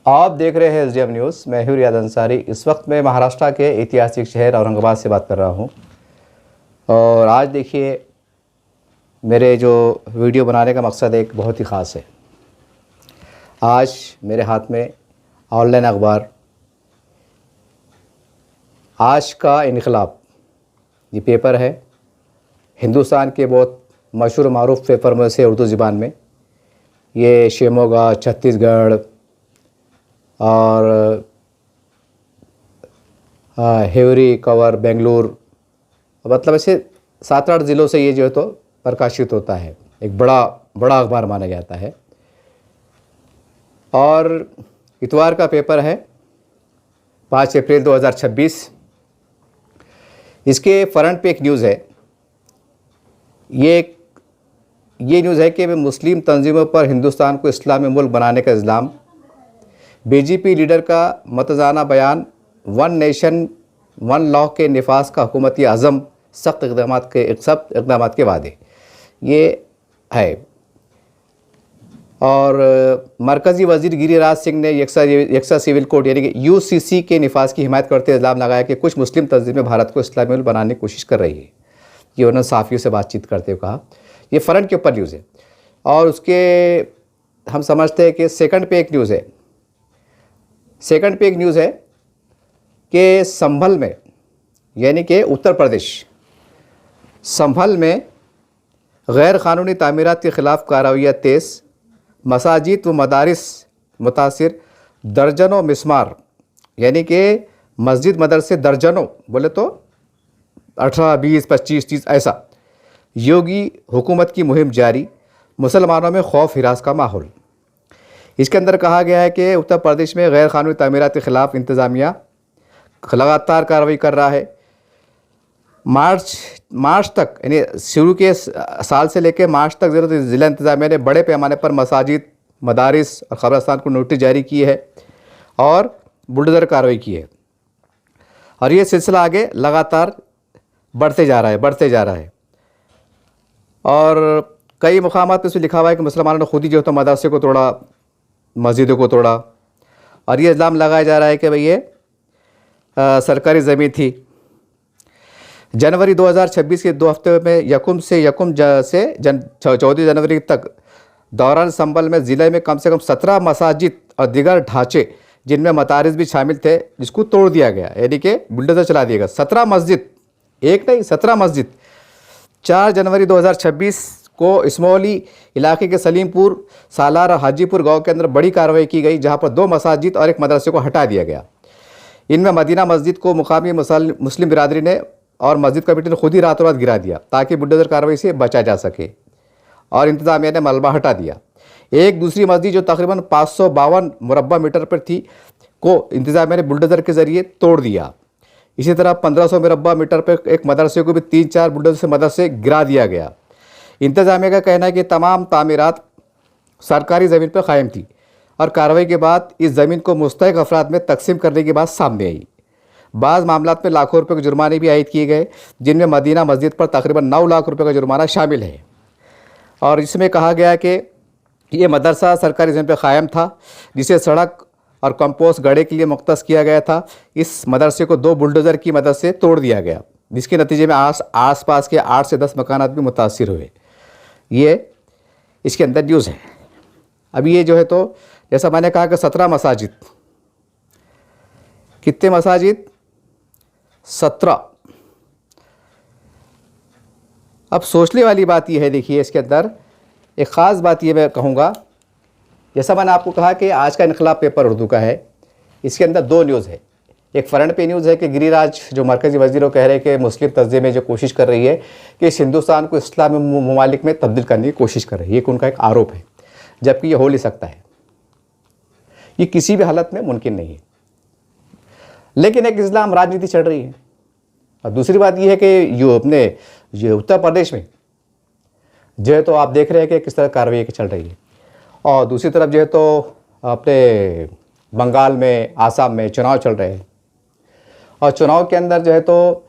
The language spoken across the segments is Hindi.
आप देख रहे हैं एसडीएम न्यूज़। मैं हूं रियाद अंसारी। इस वक्त मैं महाराष्ट्र के ऐतिहासिक शहर औरंगाबाद से बात कर रहा हूं। और आज देखिए, मेरे जो वीडियो बनाने का मकसद एक बहुत ही ख़ास है। आज मेरे हाथ में ऑनलाइन अखबार आज का इनकलाब ये पेपर है। हिंदुस्तान के बहुत मशहूर मारूफ पेपर में से उर्दू ज़बान में ये शिवमोगा, छत्तीसगढ़ और हेवरी, कवर, बेंगलुरु, मतलब ऐसे 7-8 ज़िलों से ये जो है तो प्रकाशित होता है। एक बड़ा अखबार माना जाता है। और इतवार का पेपर है 5 अप्रैल 2026। इसके फ्रंट पे एक न्यूज़ है। ये न्यूज़ है कि मुस्लिम तंजीमों पर हिंदुस्तान को इस्लामी मुल्क बनाने का इल्ज़ाम, बीजेपी लीडर का मतजाना बयान, वन नेशन वन लॉ के निफाज का हुकूमती अज़म, सख्त इक़दाम के वादे, ये है। और मरकज़ी वज़ीर गिरिराज सिंह ने यकसा सिविल कोड यानी कि यूसीसी के निफाज की हिमायत करते इल्ज़ाम लगाया कि कुछ मुस्लिम तंजीमें भारत को इस्लामी मुल्क बनाने की कोशिश कर रही है। ये उन्होंने सहाफ़ियों से बातचीत करते हुए कहा। ये फ्रंट के ऊपर न्यूज़ है। और उसके हम समझते हैं कि सेकंड पे एक न्यूज़ है कि संभल में, यानी कि उत्तर प्रदेश संभल में गैर क़ानूनी तामीरात के ख़िलाफ़ कार्रवाइयाँ तेज़, मसाजिद व मदारिस मुतासिर, दर्जनों मिस्मार, यानी कि मस्जिद मदरसे दर्जनों, बोले तो 18, 20, 25, 30 ऐसा। योगी हुकूमत की मुहिम जारी, मुसलमानों में खौफ हिरास का माहौल। इसके अंदर कहा गया है कि उत्तर प्रदेश में गैर क़ानूनी तामीरात के ख़िलाफ़ इंतज़ामिया लगातार कार्रवाई कर रहा है। मार्च तक, यानी शुरू के साल से लेकर मार्च तक ज़िला इंतज़ामिया ने बड़े पैमाने पर मसाजिद, मदारिस और क़ब्रिस्तान को नोटिस जारी की है और बुलडोज़र कार्रवाई की है। और ये सिलसिला आगे लगातार बढ़ते जा रहा है। और कई मुकामात पर इसमें लिखा हुआ है कि मुसलमानों ने खुद ही जो है तो मदरसे को तोड़ा, मस्जिदों को तोड़ा। और ये इल्ज़ाम लगाया जा रहा है कि भाई ये सरकारी ज़मीन थी। जनवरी 2026 के 2 हफ्ते में यकुम से 14 जनवरी तक दौरान संभल में ज़िले में कम से कम 17 मसाजिद और दीगर ढांचे, जिनमें मतारिस भी शामिल थे, जिसको तोड़ दिया गया, यानी कि बुलडोज़र चला दिया गया। 17 मस्जिद, एक नहीं 17 मस्जिद। 4 जनवरी 2026 को इसमौली इलाके के सलीमपुर, सालार और हाजीपुर गांव के अंदर बड़ी कार्रवाई की गई, जहां पर 2 मसाजिद और एक मदरसे को हटा दिया गया। इनमें मदीना मस्जिद को मुकामी मुस्लिम बिरादरी ने और मस्जिद कमेटी ने खुद ही रातों रात गिरा दिया ताकि बुलडोज़र कार्रवाई से बचा जा सके, और इंतज़ामिया ने मलबा हटा दिया। एक दूसरी मस्जिद जो तकरीबन 552 मुरब्बा मीटर पर थी को इंतज़ामिया ने बुलडोज़र के ज़रिए तोड़ दिया। इसी तरह 1500 मुरब्बा मीटर पर एक मदरसे को भी 3-4 बुलडोज़र से मदरसे गिरा दिया गया। इंतज़ामिया का कहना है कि तमाम तामीरात सरकारी ज़मीन पर कायम थी और कार्रवाई के बाद इस ज़मीन को मुस्तहिक़ अफराद में तकसीम करने की बात सामने आई। बाज़ मामलात में लाखों रुपये के जुर्माने भी आयद किए गए, जिनमें मदीना मस्जिद पर तकरीबन 9 लाख रुपये का जुर्माना शामिल है। और इसमें कहा गया कि ये मदरसा सरकारी ज़मीन पर कायम था, जिसे सड़क और कंपोस्ट गड्ढे के लिए मुख्तस किया गया था। इस मदरसे को 2 बुलडोज़र की मदद से तोड़ दिया गया, जिसके नतीजे में आस पास के 8 से 10 मकानात भी मुतासिर हुए। ये इसके अंदर न्यूज़ है। अभी ये जो है तो जैसा मैंने कहा कि 17 मसाजिद, कितने मसाजिद? 17। अब सोचने वाली बात यह है, देखिए इसके अंदर एक ख़ास बात ये मैं कहूँगा, जैसा मैंने आपको कहा कि आज का इनकलाब पेपर उर्दू का है। इसके अंदर 2 न्यूज़ है। एक फ्रंट पे न्यूज़ है कि गिरिराज जो मरकज़ी वज़ीर कह रहे हैं कि मुस्लिम तंजीमें जो कोशिश कर रही है कि इस हिंदुस्तान को इस्लामी ममालिक में तब्दील करने की कोशिश कर रही है। ये उनका एक आरोप है, जबकि ये हो नहीं सकता है। ये किसी भी हालत में मुमकिन नहीं है। लेकिन एक इस्लाम राजनीति चल रही है। और दूसरी बात यह है कि ये उत्तर प्रदेश में जो है तो आप देख रहे हैं कि किस तरह कार्रवाई चल रही है। और दूसरी तरफ जो है तो अपने बंगाल में, आसाम में चुनाव चल रहे हैं। और चुनाव के अंदर जो है तो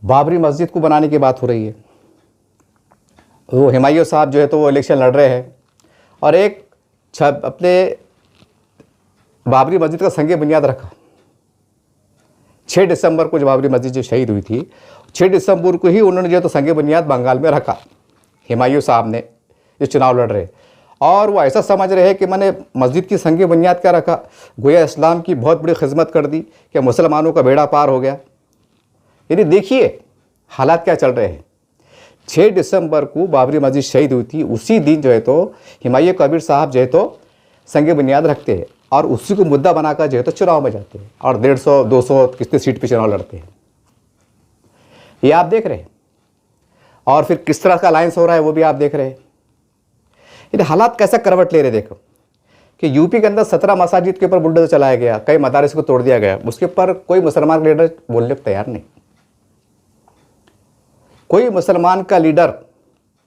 बाबरी मस्जिद को बनाने की बात हो रही है। वो हुमायूं साहब जो है तो वो इलेक्शन लड़ रहे हैं। और एक अपने बाबरी मस्जिद का संग बुनियाद रखा। 6 दिसंबर को जो बाबरी मस्जिद जो शहीद हुई थी, 6 दिसंबर को ही उन्होंने जो तो संग बुनियाद बंगाल में रखा, हुमायूं साहब ने जो चुनाव लड़ रहे, और वो ऐसा समझ रहे हैं कि मैंने मस्जिद की संग बुनियाद क्या रखा, गोया इस्लाम की बहुत बड़ी खिदमत कर दी कि मुसलमानों का बेड़ा पार हो गया। यानी देखिए हालात क्या चल रहे हैं। 6 दिसंबर को बाबरी मस्जिद शहीद हुई थी, उसी दिन जो है तो हुमायूं कबीर साहब जो है तो संग बुनियाद रखते हैं और उसी को मुद्दा बनाकर जो है तो चुनाव में जाते हैं और 150 200 कितने सीट पे चुनाव लड़ते हैं। ये आप देख रहे हैं, और फिर किस तरह का अलायंस हो रहा है वो भी आप देख रहे हैं। ये हालात कैसा करवट ले रहे देखो कि यूपी के अंदर 17 मसाजिद के ऊपर बुलडोजर चलाया गया, कई मदारिस को तोड़ दिया गया, उसके ऊपर कोई मुसलमान लीडर बोलने को तैयार नहीं। कोई मुसलमान का लीडर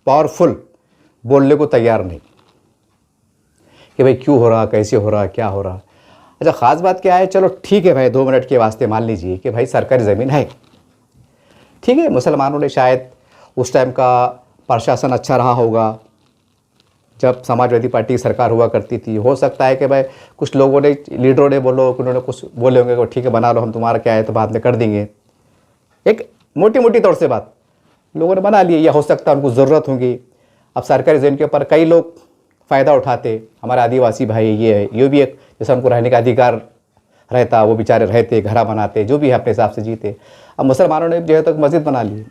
पावरफुल बोलने को तैयार नहीं कि भाई क्यों हो रहा, कैसे हो रहा, क्या हो रहा। अच्छा ख़ास बात क्या है, चलो ठीक है भाई 2 मिनट के वास्ते मान लीजिए कि भाई सरकारी ज़मीन है, ठीक है, मुसलमानों ने शायद उस टाइम का प्रशासन अच्छा रहा होगा जब समाजवादी पार्टी की सरकार हुआ करती थी। हो सकता है कि भाई कुछ लोगों ने, लीडरों ने बोलो, उन्होंने कुछ बोले होंगे कि ठीक है बना लो, हम तुम्हारा क्या है तो बाद में कर देंगे, एक मोटी मोटी तौर से बात लोगों ने बना ली। या हो सकता है उनको ज़रूरत होगी। अब सरकारी ज़मीन के ऊपर कई लोग फ़ायदा उठाते, हमारे आदिवासी भाई ये है, ये भी एक जैसे उनको रहने का अधिकार रहता, वो बेचारे रहते, घरा बनाते, जो भी है अपने हिसाब से जीते। अब मुसलमानों ने जो है तो मस्जिद बना ली,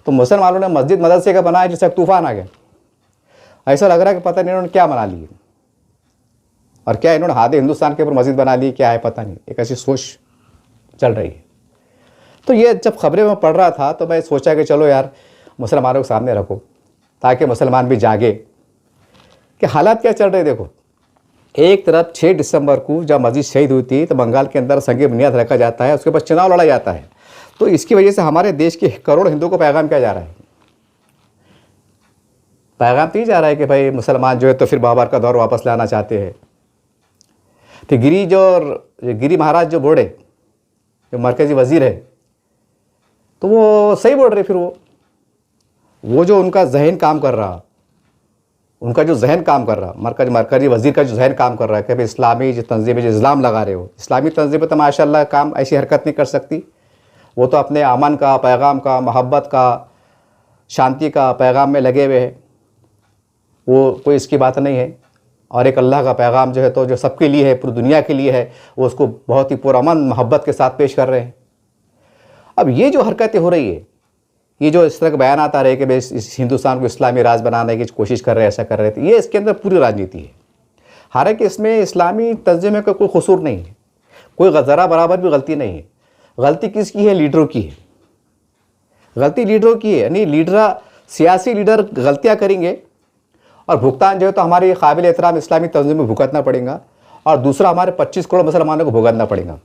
तो मुसलमानों ने मस्जिद मदरसे का बनाया जैसे तूफान आ गया। ऐसा लग रहा है कि पता नहीं इन्होंने क्या बना ली और क्या इन्होंने आधे हिंदुस्तान के ऊपर मस्जिद बना ली, क्या है पता नहीं, एक ऐसी सोच चल रही है। तो ये जब खबरें में पढ़ रहा था तो मैं सोचा कि चलो यार मुसलमानों के सामने रखो ताकि मुसलमान भी जागे कि हालात क्या चल रहे। देखो एक तरफ 6 दिसंबर को जब मस्जिद शहीद हुई थी तो बंगाल के अंदर संग बुनियाद रखा जाता है, उसके बाद चुनाव लड़ा जाता है, तो इसकी वजह से हमारे देश के करोड़ हिंदुओं को पैगाम क्या जा रहा है, पैगाम तो ये जा रहा है कि भाई मुसलमान जो है तो फिर बाबर का दौर वापस लाना चाहते हैं। तो गिरी महाराज जो बोर्ड है, जो मरकजी वजीर है, तो वो सही बोल रहे। फिर वो जो उनका जहन काम कर रहा, उनका जो जहन काम कर रहा, मरकजी वजीर का जो जहन काम कर रहा है कि भाई इस्लामी जो तंजीमें जो इस्लाम लगा रहे हो, इस्लामी तंजीमें तो माशाल्लाह काम ऐसी हरकत नहीं कर सकती, वो तो अपने अमन का पैगाम का, मोहब्बत का, शांति का पैगाम में लगे हुए हैं, वो कोई इसकी बात नहीं है। और एक अल्लाह का पैगाम जो है तो जो सबके लिए है, पूरी दुनिया के लिए है, वो उसको बहुत ही पुरअमन मोहब्बत के साथ पेश कर रहे हैं। अब ये जो हरकतें हो रही है, ये जो इस तरह के बयान आता रहे कि भाई इस हिंदुस्तान को इस्लामी राज बनाने की कोशिश कर रहे हैं, ऐसा कर रहे थे, ये इसके अंदर पूरी राजनीति है। हालांकि इसमें इस्लामी तंजीम का कोई कसूर नहीं है, कोई ज़रा बराबर भी गलती नहीं है। गलती किसकी है? लीडरों की है, गलती लीडरों की है। यानी सियासी लीडर गलतियाँ करेंगे और भुगतान जो है तो हमारे काबिल एहतराम इस्लामी तंजीम में भुगतना पड़ेगा, और दूसरा हमारे 25 करोड़ मुसलमानों को भुगतना पड़ेगा।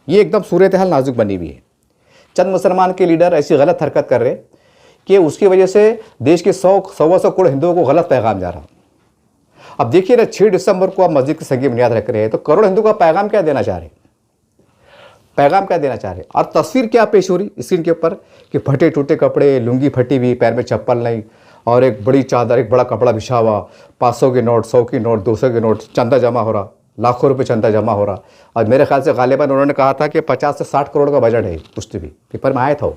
ये एकदम सूरत हाल नाजुक बनी हुई है। चंद मुसलमान के लीडर ऐसी गलत हरकत कर रहे कि उसकी वजह से देश के 100 करोड़ हिंदुओं को गलत पैगाम जा रहा। अब देखिए ना, 6 दिसंबर को आप मस्जिद की संग बुनियाद रख रहे हैं, तो करोड़ हिंदू का पैगाम क्या देना चाह रहे, पैगाम क्या देना चाह रहे। और तस्वीर क्या पेश हो रही स्क्रीन के ऊपर कि फटे टूटे कपड़े, लुंगी फटी हुई, पैर में चप्पल नहीं, और एक बड़ी चादर, एक बड़ा कपड़ा बिछा हुआ, 500 के नोट, 100 के नोट, 200 के नोट, चंदा जमा हो रहा, लाखों रुपए चंदा जमा हो रहा। और मेरे ख्याल से गालिबन उन्होंने कहा था कि 50 से 60 करोड़ का बजट है, कुछ भी पेपर में आया था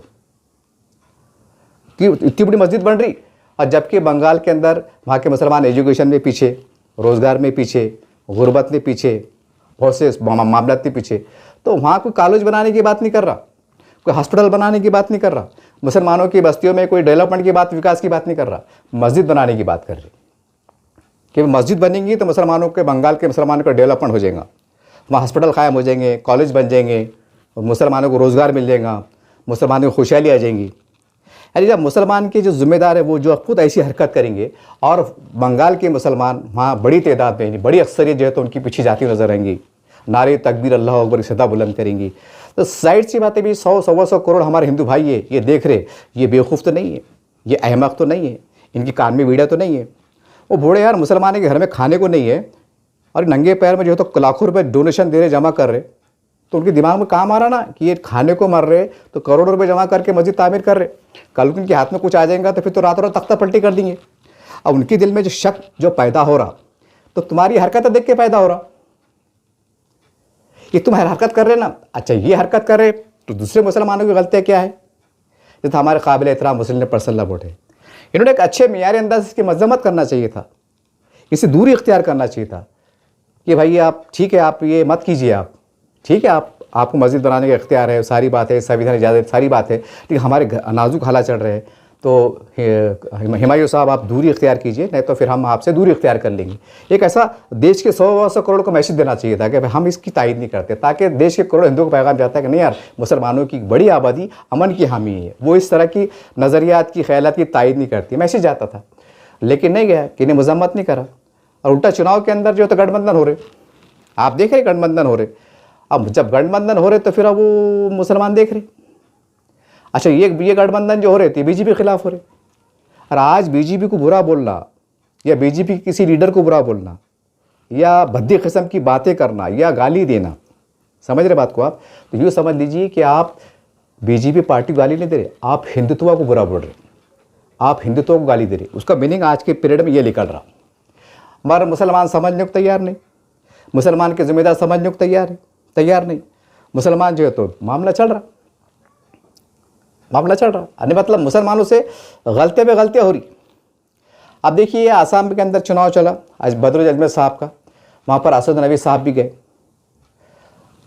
कि इतनी बड़ी मस्जिद बन रही। और जबकि बंगाल के अंदर वहाँ के मुसलमान एजुकेशन में पीछे, रोज़गार में पीछे, गुर्बत में पीछे, बहुत से मामलात में पीछे, तो वहाँ कोई कॉलेज बनाने की बात नहीं कर रहा, कोई हॉस्पिटल बनाने की बात नहीं कर रहा, मुसलमानों की बस्तियों में कोई डेवलपमेंट की बात, विकास की बात नहीं कर रहा, मस्जिद बनाने की बात कर रही कि मस्जिद बनेंगी तो मुसलमानों के, बंगाल के मुसलमानों का डेवलपमेंट हो जाएगा, वहाँ हॉस्पिटल कायम हो जाएंगे, कॉलेज बन जाएंगे, और मुसलमानों को रोज़गार मिल जाएगा, मुसलमानों को खुशहाली आ जाएंगी। अरे जब मुसलमान के जो ज़िम्मेदार है वो जो खुद ऐसी हरकत करेंगे और बंगाल के मुसलमान वहाँ बड़ी तादाद में, बड़ी अक्सरियत जो है तो उनकी पीछे जाती नजर आएंगी, नारे तकबीर अल्लाह अकबर की सदा बुलंद करेंगी, तो साइड सी बातें भी 100-125 करोड़ हमारे हिंदू भाई है ये देख रहे, ये बेवकूफ़ तो नहीं है, ये अहमक तो नहीं है, इनकी कान में वीड़ा तो नहीं है। वो बूढ़े यार मुसलमान के घर में खाने को नहीं है और नंगे पैर में जो है तो लाखों रुपए डोनेशन दे रहे, जमा कर रहे, तो उनके दिमाग में काम आ रहा ना कि ये खाने को मर रहे तो करोड़ों रुपए जमा करके मस्जिद तामीर कर रहे, कल उनके हाथ में कुछ आ जाएगा तो फिर तो रातों रात तख्ता पलटी कर देंगे। अब उनके दिल में जो शक जो पैदा हो रहा, तो तुम्हारी हरकतें देख के पैदा हो रहा। कि तुम हरकत कर रहे ना, अच्छा ये हरकत कर रहे तो दूसरे मुसलमानों की गलतियाँ क्या है? जैसे हमारे काबिल एहतराम मुस्लिम पर्सन लबोट है, इन्होंने एक अच्छे मियारी अंदाज इसकी मजम्मत करना चाहिए था, इससे दूरी इख्तियार करना चाहिए था कि भाई आप ठीक है, आप ये मत कीजिए, आप ठीक है, आपको मस्जिद बनाने का इख्तियार है, सारी बात है, संविधान इजाज़त सारी बात है, लेकिन हमारे नाजुक हालात चल रहे हैं, तो हिमायू साहब आप दूरी इख्तियार कीजिए, नहीं तो फिर हम आपसे दूरी इख्तियार कर लेंगे। एक ऐसा देश के 100 करोड़ को मैसेज देना चाहिए था कि भाई हम इसकी तायद नहीं करते, ताकि देश के करोड़ हिंदुओं को पैगाम जाता है कि नहीं यार, मुसलमानों की बड़ी आबादी अमन की हामी है, वो इस तरह की नज़रियात की ख्यालात की तायद नहीं करती, मैसेज आता था। लेकिन नहीं गया, कि मजम्मत नहीं करा, और उल्टा चुनाव के अंदर जो तो गठबंधन हो रहे, आप देख रहे गठबंधन हो रहे। अब जब गठबंधन हो रहे तो फिर अब वो मुसलमान देख रहे, अच्छा ये गठबंधन जो हो रहे थे बीजेपी के खिलाफ हो रहे, और आज बीजेपी को बुरा बोलना या बीजेपी के किसी लीडर को बुरा बोलना या भद्दी किस्म की बातें करना या गाली देना, समझ रहे बात को आप? तो यूँ समझ लीजिए कि आप बीजेपी पार्टी को गाली नहीं दे रहे, आप हिंदुत्व को बुरा बोल रहे, आप हिंदुत्व को गाली दे रहे। उसका मीनिंग आज के पीरियड में ये निकल रहा, हमारा मुसलमान समझने को तैयार नहीं, मुसलमान के ज़िम्मेदार समझने को तैयार नहीं, मुसलमान जो है तो मामला चल रहा, यानी मतलब मुसलमानों से गलतियाँ पे गलतियाँ हो रही। अब देखिए आसाम के अंदर चुनाव चला, आज बदरुल अजमेर साहब का, वहाँ पर असद नबी साहब भी गए।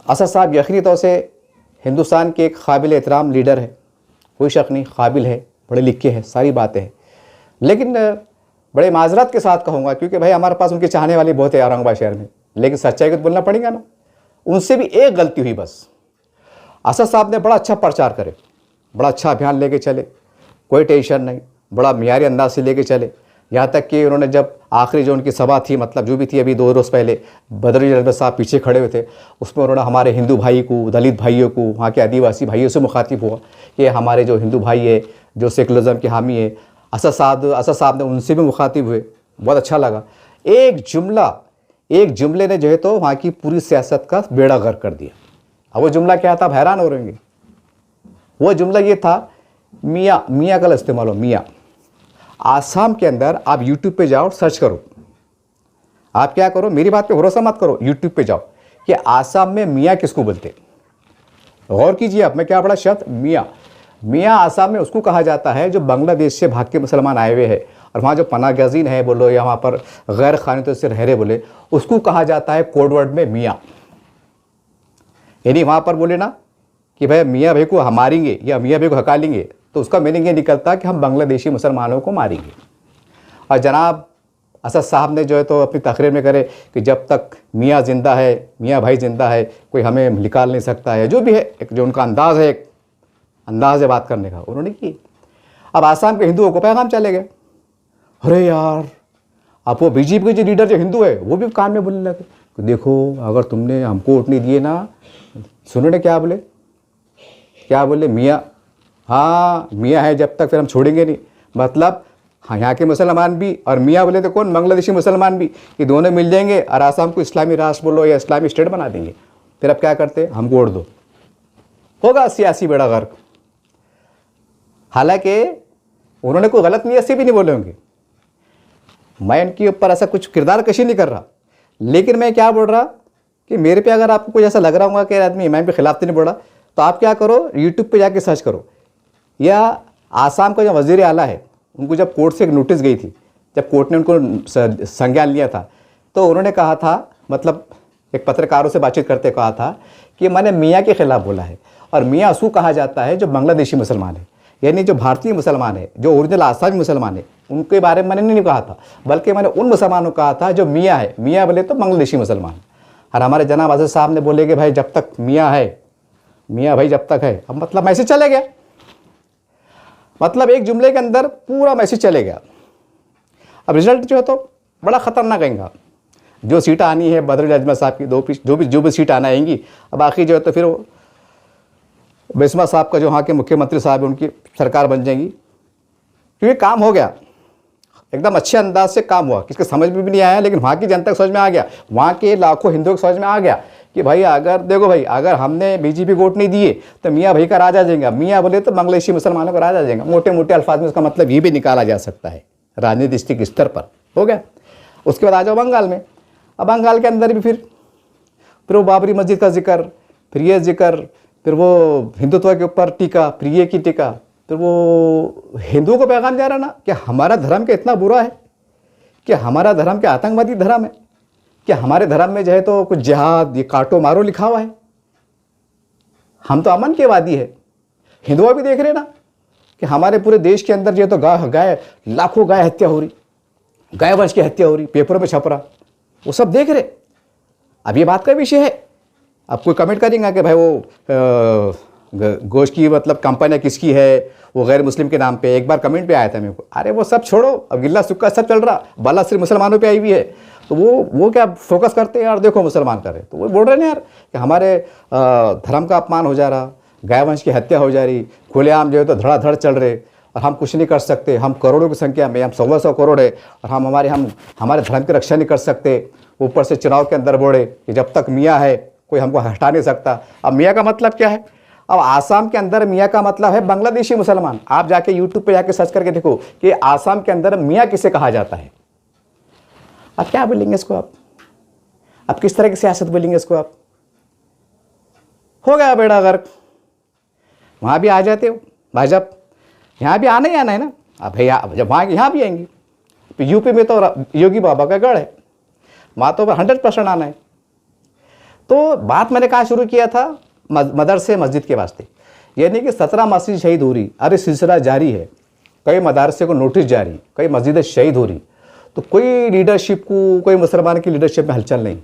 असद साहब यकीनी तौर से हिंदुस्तान के एक काबिल एहतराम लीडर है, कोई शक नहीं, काबिल है, पढ़े लिखे हैं, सारी बातें हैं, लेकिन बड़े माजरत के साथ कहूँगा, क्योंकि भाई हमारे पास उनके चाहने वाले बहुत है औरंगाबाद शहर में, लेकिन सच्चाई को तो बोलना पड़ेगा ना। उनसे भी एक गलती हुई बस, असद साहब ने बड़ा अच्छा प्रचार करे, बड़ा अच्छा अभियान लेके चले, कोई टेंशन नहीं, बड़ा मियारी अंदाज से लेके चले, यहाँ तक कि उन्होंने जब आखिरी जो उनकी सभा थी, मतलब जो भी थी अभी 2 रोज़ पहले, बदरुल अजमेर साहब पीछे खड़े हुए थे, उसमें उन्होंने हमारे हिंदू भाई को, दलित भाइयों को, वहाँ के आदिवासी भाइयों से मुखातिब हुआ कि हमारे जो हिंदू भाई है, जो सेकुलरिज्म के हामी है, असद साहब ने उनसे भी मुखातिब हुए, बहुत अच्छा लगा। एक जुमले ने जो है तो वहाँ की पूरी सियासत का बेड़ा गर्क कर दिया। अब वो जुमला क्या था, आप हैरान हो रहेंगे। वो जुमला ये था, मियाँ का इस्तेमाल हो, मियाँ। आसाम के अंदर आप यूट्यूब पे जाओ, सर्च करो, आप क्या करो, मेरी बात पे भरोसा मत करो, यूट्यूब पे जाओ कि आसाम में मियाँ किसको बोलते, गौर कीजिए आप, मैं क्या बड़ा शब्द मियाँ आसाम में उसको कहा जाता है जो बांग्लादेश से भाग के मुसलमान आए हुए हैं, और वहाँ जो पनागजीन है बोलो, या वहाँ पर गैर कानूनी से रह रहे बोले, उसको कहा जाता है कोड वर्ड में मियाँ। यानी वहाँ पर बोले ना कि भाई मियाँ भाई को हम मारेंगे या मियाँ भाई को हकालेंगे, तो उसका मीनिंग ये निकलता कि हम बांग्लादेशी मुसलमानों को मारेंगे। और जनाब असद साहब ने जो है तो अपनी तकरीर में करे कि जब तक मियाँ ज़िंदा है, मियाँ भाई ज़िंदा है, कोई हमें निकाल नहीं सकता है, जो भी है, एक जो उनका अंदाज़ है, एक अंदाज़ है बात करने का, उन्होंने की। अब आसाम के हिंदुओं को पैगाम चले गए, अरे यार, अब वो बीजेपी के जो लीडर जो हिंदू है वो भी कान में बोलने लगे कि देखो अगर तुमने हमको वोट नहीं दिए ना, सुनो ने क्या बोले, मियाँ, हाँ मियाँ है जब तक फिर हम छोड़ेंगे नहीं। मतलब हाँ, यहाँ के मुसलमान भी और मियाँ बोले तो कौन, बांग्लादेशी मुसलमान भी, ये दोनों मिल जाएंगे और आसाम को इस्लामी राष्ट्र बोलो या इस्लामी स्टेट बना देंगे। फिर अब क्या करते, हमको वोट दो, होगा सियासी बेड़ा गर्क। हालांकि उन्होंने कोई गलत नीयत से भी नहीं बोले होंगे, मैं इनके ऊपर ऐसा कुछ किरदार कशी नहीं कर रहा, लेकिन मैं क्या बोल रहा कि मेरे पे अगर आपको कुछ ऐसा लग रहा होगा कि आदमी इमाम के खिलाफ तो नहीं बोला, तो आप क्या करो, यूट्यूब पे जाके सर्च करो। या आसाम का जो वज़ीर आला है, उनको जब कोर्ट से एक नोटिस गई थी, जब कोर्ट ने उनको संज्ञान लिया था, तो उन्होंने कहा था, मतलब एक पत्रकारों से बातचीत करते कहा था कि मैंने मियाँ के खिलाफ बोला है, और मियाँ उसको कहा जाता है जो बांग्लादेशी मुसलमान है, यानी जो भारतीय मुसलमान है, जो ओरिजिनल आसामी मुसलमान है, उनके बारे में मैंने नहीं कहा था, बल्कि मैंने उन मुसलमानों को कहा था जो मियाँ है, मियाँ बोले तो बांग्लादेशी मुसलमान। और हमारे जनाब असद साहब ने बोले कि भाई जब तक मियाँ है, मियाँ भाई जब तक है, अब मतलब मैसेज चले गया, मतलब एक जुमले के अंदर पूरा मैसेज चले गया। अब रिजल्ट जो है तो बड़ा ख़तरनाक आएगा। जो सीट आनी है बदरुल अजमेर साहब की, जो भी सीट आना आएंगी, अब आखिर जो है तो फिर बिस्मा साहब का जो वहाँ के मुख्यमंत्री साहब है, उनकी सरकार बन जाएगी, क्योंकि काम हो गया, एकदम अच्छे अंदाज से काम हुआ, किसके समझ में भी नहीं आया, लेकिन वहाँ की जनता को समझ में आ गया, वहाँ के लाखों हिंदुओं को समझ में आ गया कि भाई अगर देखो भाई, अगर हमने बीजेपी वोट नहीं दिए तो मियाँ भाई का राज आ जाएगा, मियाँ बोले तो बांग्लादेशी मुसलमानों का राज आ जाएगा। मोटे मोटे अल्फाज में उसका मतलब ये भी निकाला जा सकता है राजनीतिक स्तर पर। हो गया। उसके बाद आ जाओ बंगाल में। अब बंगाल के अंदर भी फिर फिर वो बाबरी मस्जिद का जिक्र, फिर ये जिक्र, फिर वो हिंदुत्व के ऊपर टीका, फिर ये की टीका। फिर वो हिंदुओं को पैगाम जा रहा ना कि हमारा धर्म क्या इतना बुरा है, कि हमारा धर्म क्या आतंकवादी धर्म है, कि हमारे धर्म में जो है तो कुछ जिहाद, ये काटो मारो लिखा हुआ है, हम तो अमन के वादी है। हिंदुआ भी देख रहे ना कि हमारे पूरे देश के अंदर जो है तो गाय लाखों गाय हत्या हो रही, गाय वंश की हत्या हो रही, पेपरों में छप रहा, वो सब देख रहे। अब ये बात का विषय है, अब कोई कमेंट करेंगे कि भाई वो गोश्त की मतलब कंपनियाँ किसकी है, वो गैर मुस्लिम के नाम पे। एक बार कमेंट पे आया था मेरे को, अरे वो सब छोड़ो, अब गिल्ला सुक्का सब चल रहा, बाला सिर्फ मुसलमानों पे आई हुई है, तो वो क्या फोकस करते हैं यार, देखो मुसलमान कर रहे, तो वो बोल रहे हैं यार कि हमारे धर्म का अपमान हो जा रहा, गाय वंश की हत्या हो जा रही, खुलेआम जो है तो धड़ाधड़ चल रहे, और हम कुछ नहीं कर सकते, हम करोड़ों की संख्या में, हम 100 करोड़ है, और हम हमारे धर्म की रक्षा नहीं कर सकते। ऊपर से चुनाव के अंदर बोले कि जब तक मियाँ है कोई हमको हटा नहीं सकता। अब मियाँ का मतलब क्या है? अब आसाम के अंदर मियाँ का मतलब है बांग्लादेशी मुसलमान। आप जाके यूट्यूब पे जाके सर्च करके देखो कि आसाम के अंदर मियाँ किसे कहा जाता है। अब क्या बोलेंगे इसको आप किस तरह की सियासत बोलेंगे इसको आप? हो गया बेड़ा गर्क। वहाँ भी आ जाते हो भाजपा, यहाँ भी आना ही आना है ना। अब भैया जब वहाँ यहाँ भी आएंगे, तो यूपी में तो योगी बाबा का गढ़ है, वहाँ तो 100% आना है। तो बात मैंने कहाँ शुरू किया था, मदरसे मस्जिद के वास्ते, यानी कि 17 मस्जिद शहीद हो रही, अरे सिलसिला जारी है, कई मदरसे को नोटिस जारी, कई मस्जिदें शहीद हो रही, तो कोई लीडरशिप को, कोई मुसलमान की लीडरशिप में हलचल नहीं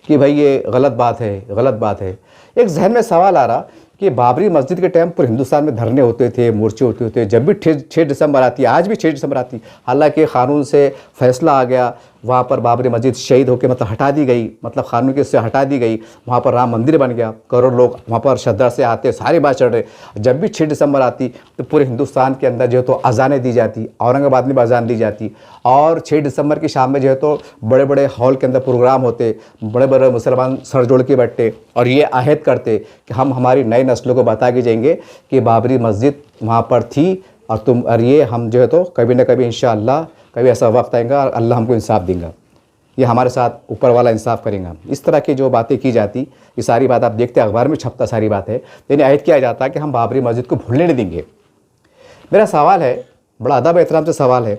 कि भाई ये गलत बात है, गलत बात है। एक जहन में सवाल आ रहा कि बाबरी मस्जिद के टाइम पर हिंदुस्तान में धरने होते थे, मोर्चे होते थे, जब भी 6 दिसंबर आती है, आज भी 6 दिसंबर आती, हालांकि कानून से फैसला आ गया, वहाँ पर बाबरी मस्जिद शहीद होकर मतलब हटा दी गई, मतलब कानून के उससे हटा दी गई, वहाँ पर राम मंदिर बन गया, करोड़ लोग वहाँ पर श्रद्धा से आते, सारी बात चढ़ रहे। जब भी 6 दिसंबर आती तो पूरे हिंदुस्तान के अंदर जो है तो अजानें दी जाती, औरंगाबाद में भी अजान दी जाती, और 6 दिसंबर की शाम में जो है तो बड़े बड़े हॉल के अंदर प्रोग्राम होते, बड़े बड़े मुसलमान सर जोड़ के बैठते और ये अहद करते कि हम हमारी नई नस्लों को बता के जाएंगे कि बाबरी मस्जिद वहाँ पर थी, और ये हम जो है तो कभी ना कभी इंशाअल्लाह कभी ऐसा वक्त आएगा और अल्लाह हमको इंसाफ देगा, ये हमारे साथ ऊपर वाला इंसाफ करेगा। इस तरह की जो बातें की जाती, ये सारी बात आप देखते अखबार में छपता सारी बात है, यानी अहद किया जाता है कि हम बाबरी मस्जिद को भूलने नहीं देंगे। मेरा सवाल है, बड़ा अदब एहतराम से सवाल है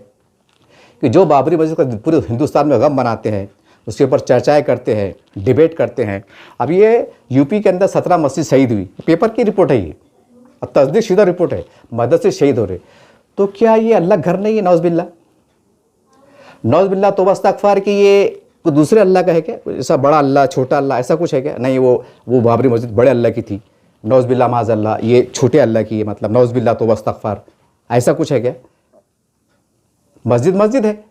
कि जो बाबरी मस्जिद का पूरे हिंदुस्तान में गम बनाते हैं, उसके ऊपर चर्चाएँ करते हैं, डिबेट करते हैं। अब ये यूपी के अंदर 17 मस्जिद शहीद हुई, पेपर की रिपोर्ट है ये, और तस्दीक शुदा रिपोर्ट है, मदद से शहीद हो रहे, तो क्या ये अल्लाह घर नहीं है? नौज़बिल्ला तो इस्तग़फ़ार कि ये कोई दूसरे अल्लाह का है क्या? ऐसा बड़ा अल्लाह, छोटा अल्लाह, ऐसा कुछ है क्या? नहीं, वो बाबरी मस्जिद बड़े अल्लाह की थी, नौज़बिल्ला माज़अल्लाह ये छोटे अल्लाह की है, मतलब नौज़बिल्ला तो इस्तग़फ़ार, ऐसा कुछ है क्या? मस्जिद मस्जिद है,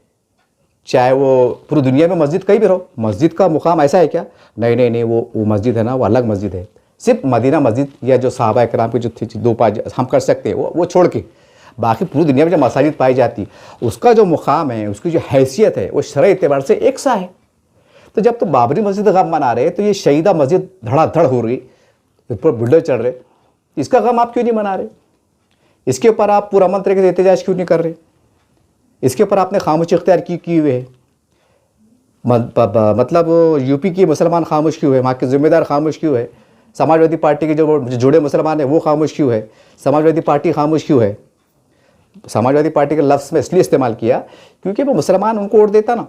चाहे वो पूरी दुनिया में मस्जिद कहीं भी रहो, मस्जिद का मुकाम ऐसा है क्या? नहीं, वो मस्जिद है ना, वो अलग मस्जिद है। सिर्फ मदीना मस्जिद या जो सहाबा इकराम की जो थी 2-5 हम कर सकते हैं, वो छोड़ के बाकी पूरी दुनिया में जो मसाजिद पाई जाती, उसका जो मुकाम है, उसकी जो हैसियत है, वो शरई एतबार से एक सा है। तो जब तो बाबरी मस्जिद गम मना रहे, तो ये शहीदा मस्जिद धड़ाधड़ हो रही, ऊपर बुल्डर चढ़ रहे, इसका गम आप क्यों नहीं मना रहे? इसके ऊपर आप पूरा अमन तरीके से एहतजाज क्यों नहीं कर रहे? इसके ऊपर आपने खामोशी इख्तियार की हुए है। मतलब यूपी के मुसलमान खामोश क्यों है? वहाँ के ज़िम्मेदार खामोश क्यों है? समाजवादी पार्टी के जो जुड़े मुसलमान हैं वो खामोश क्यों है? समाजवादी पार्टी खामोश क्यों है? समाजवादी पार्टी के लफ्ज़ में इसलिए इस्तेमाल किया क्योंकि वो मुसलमान उनको वोट देता ना,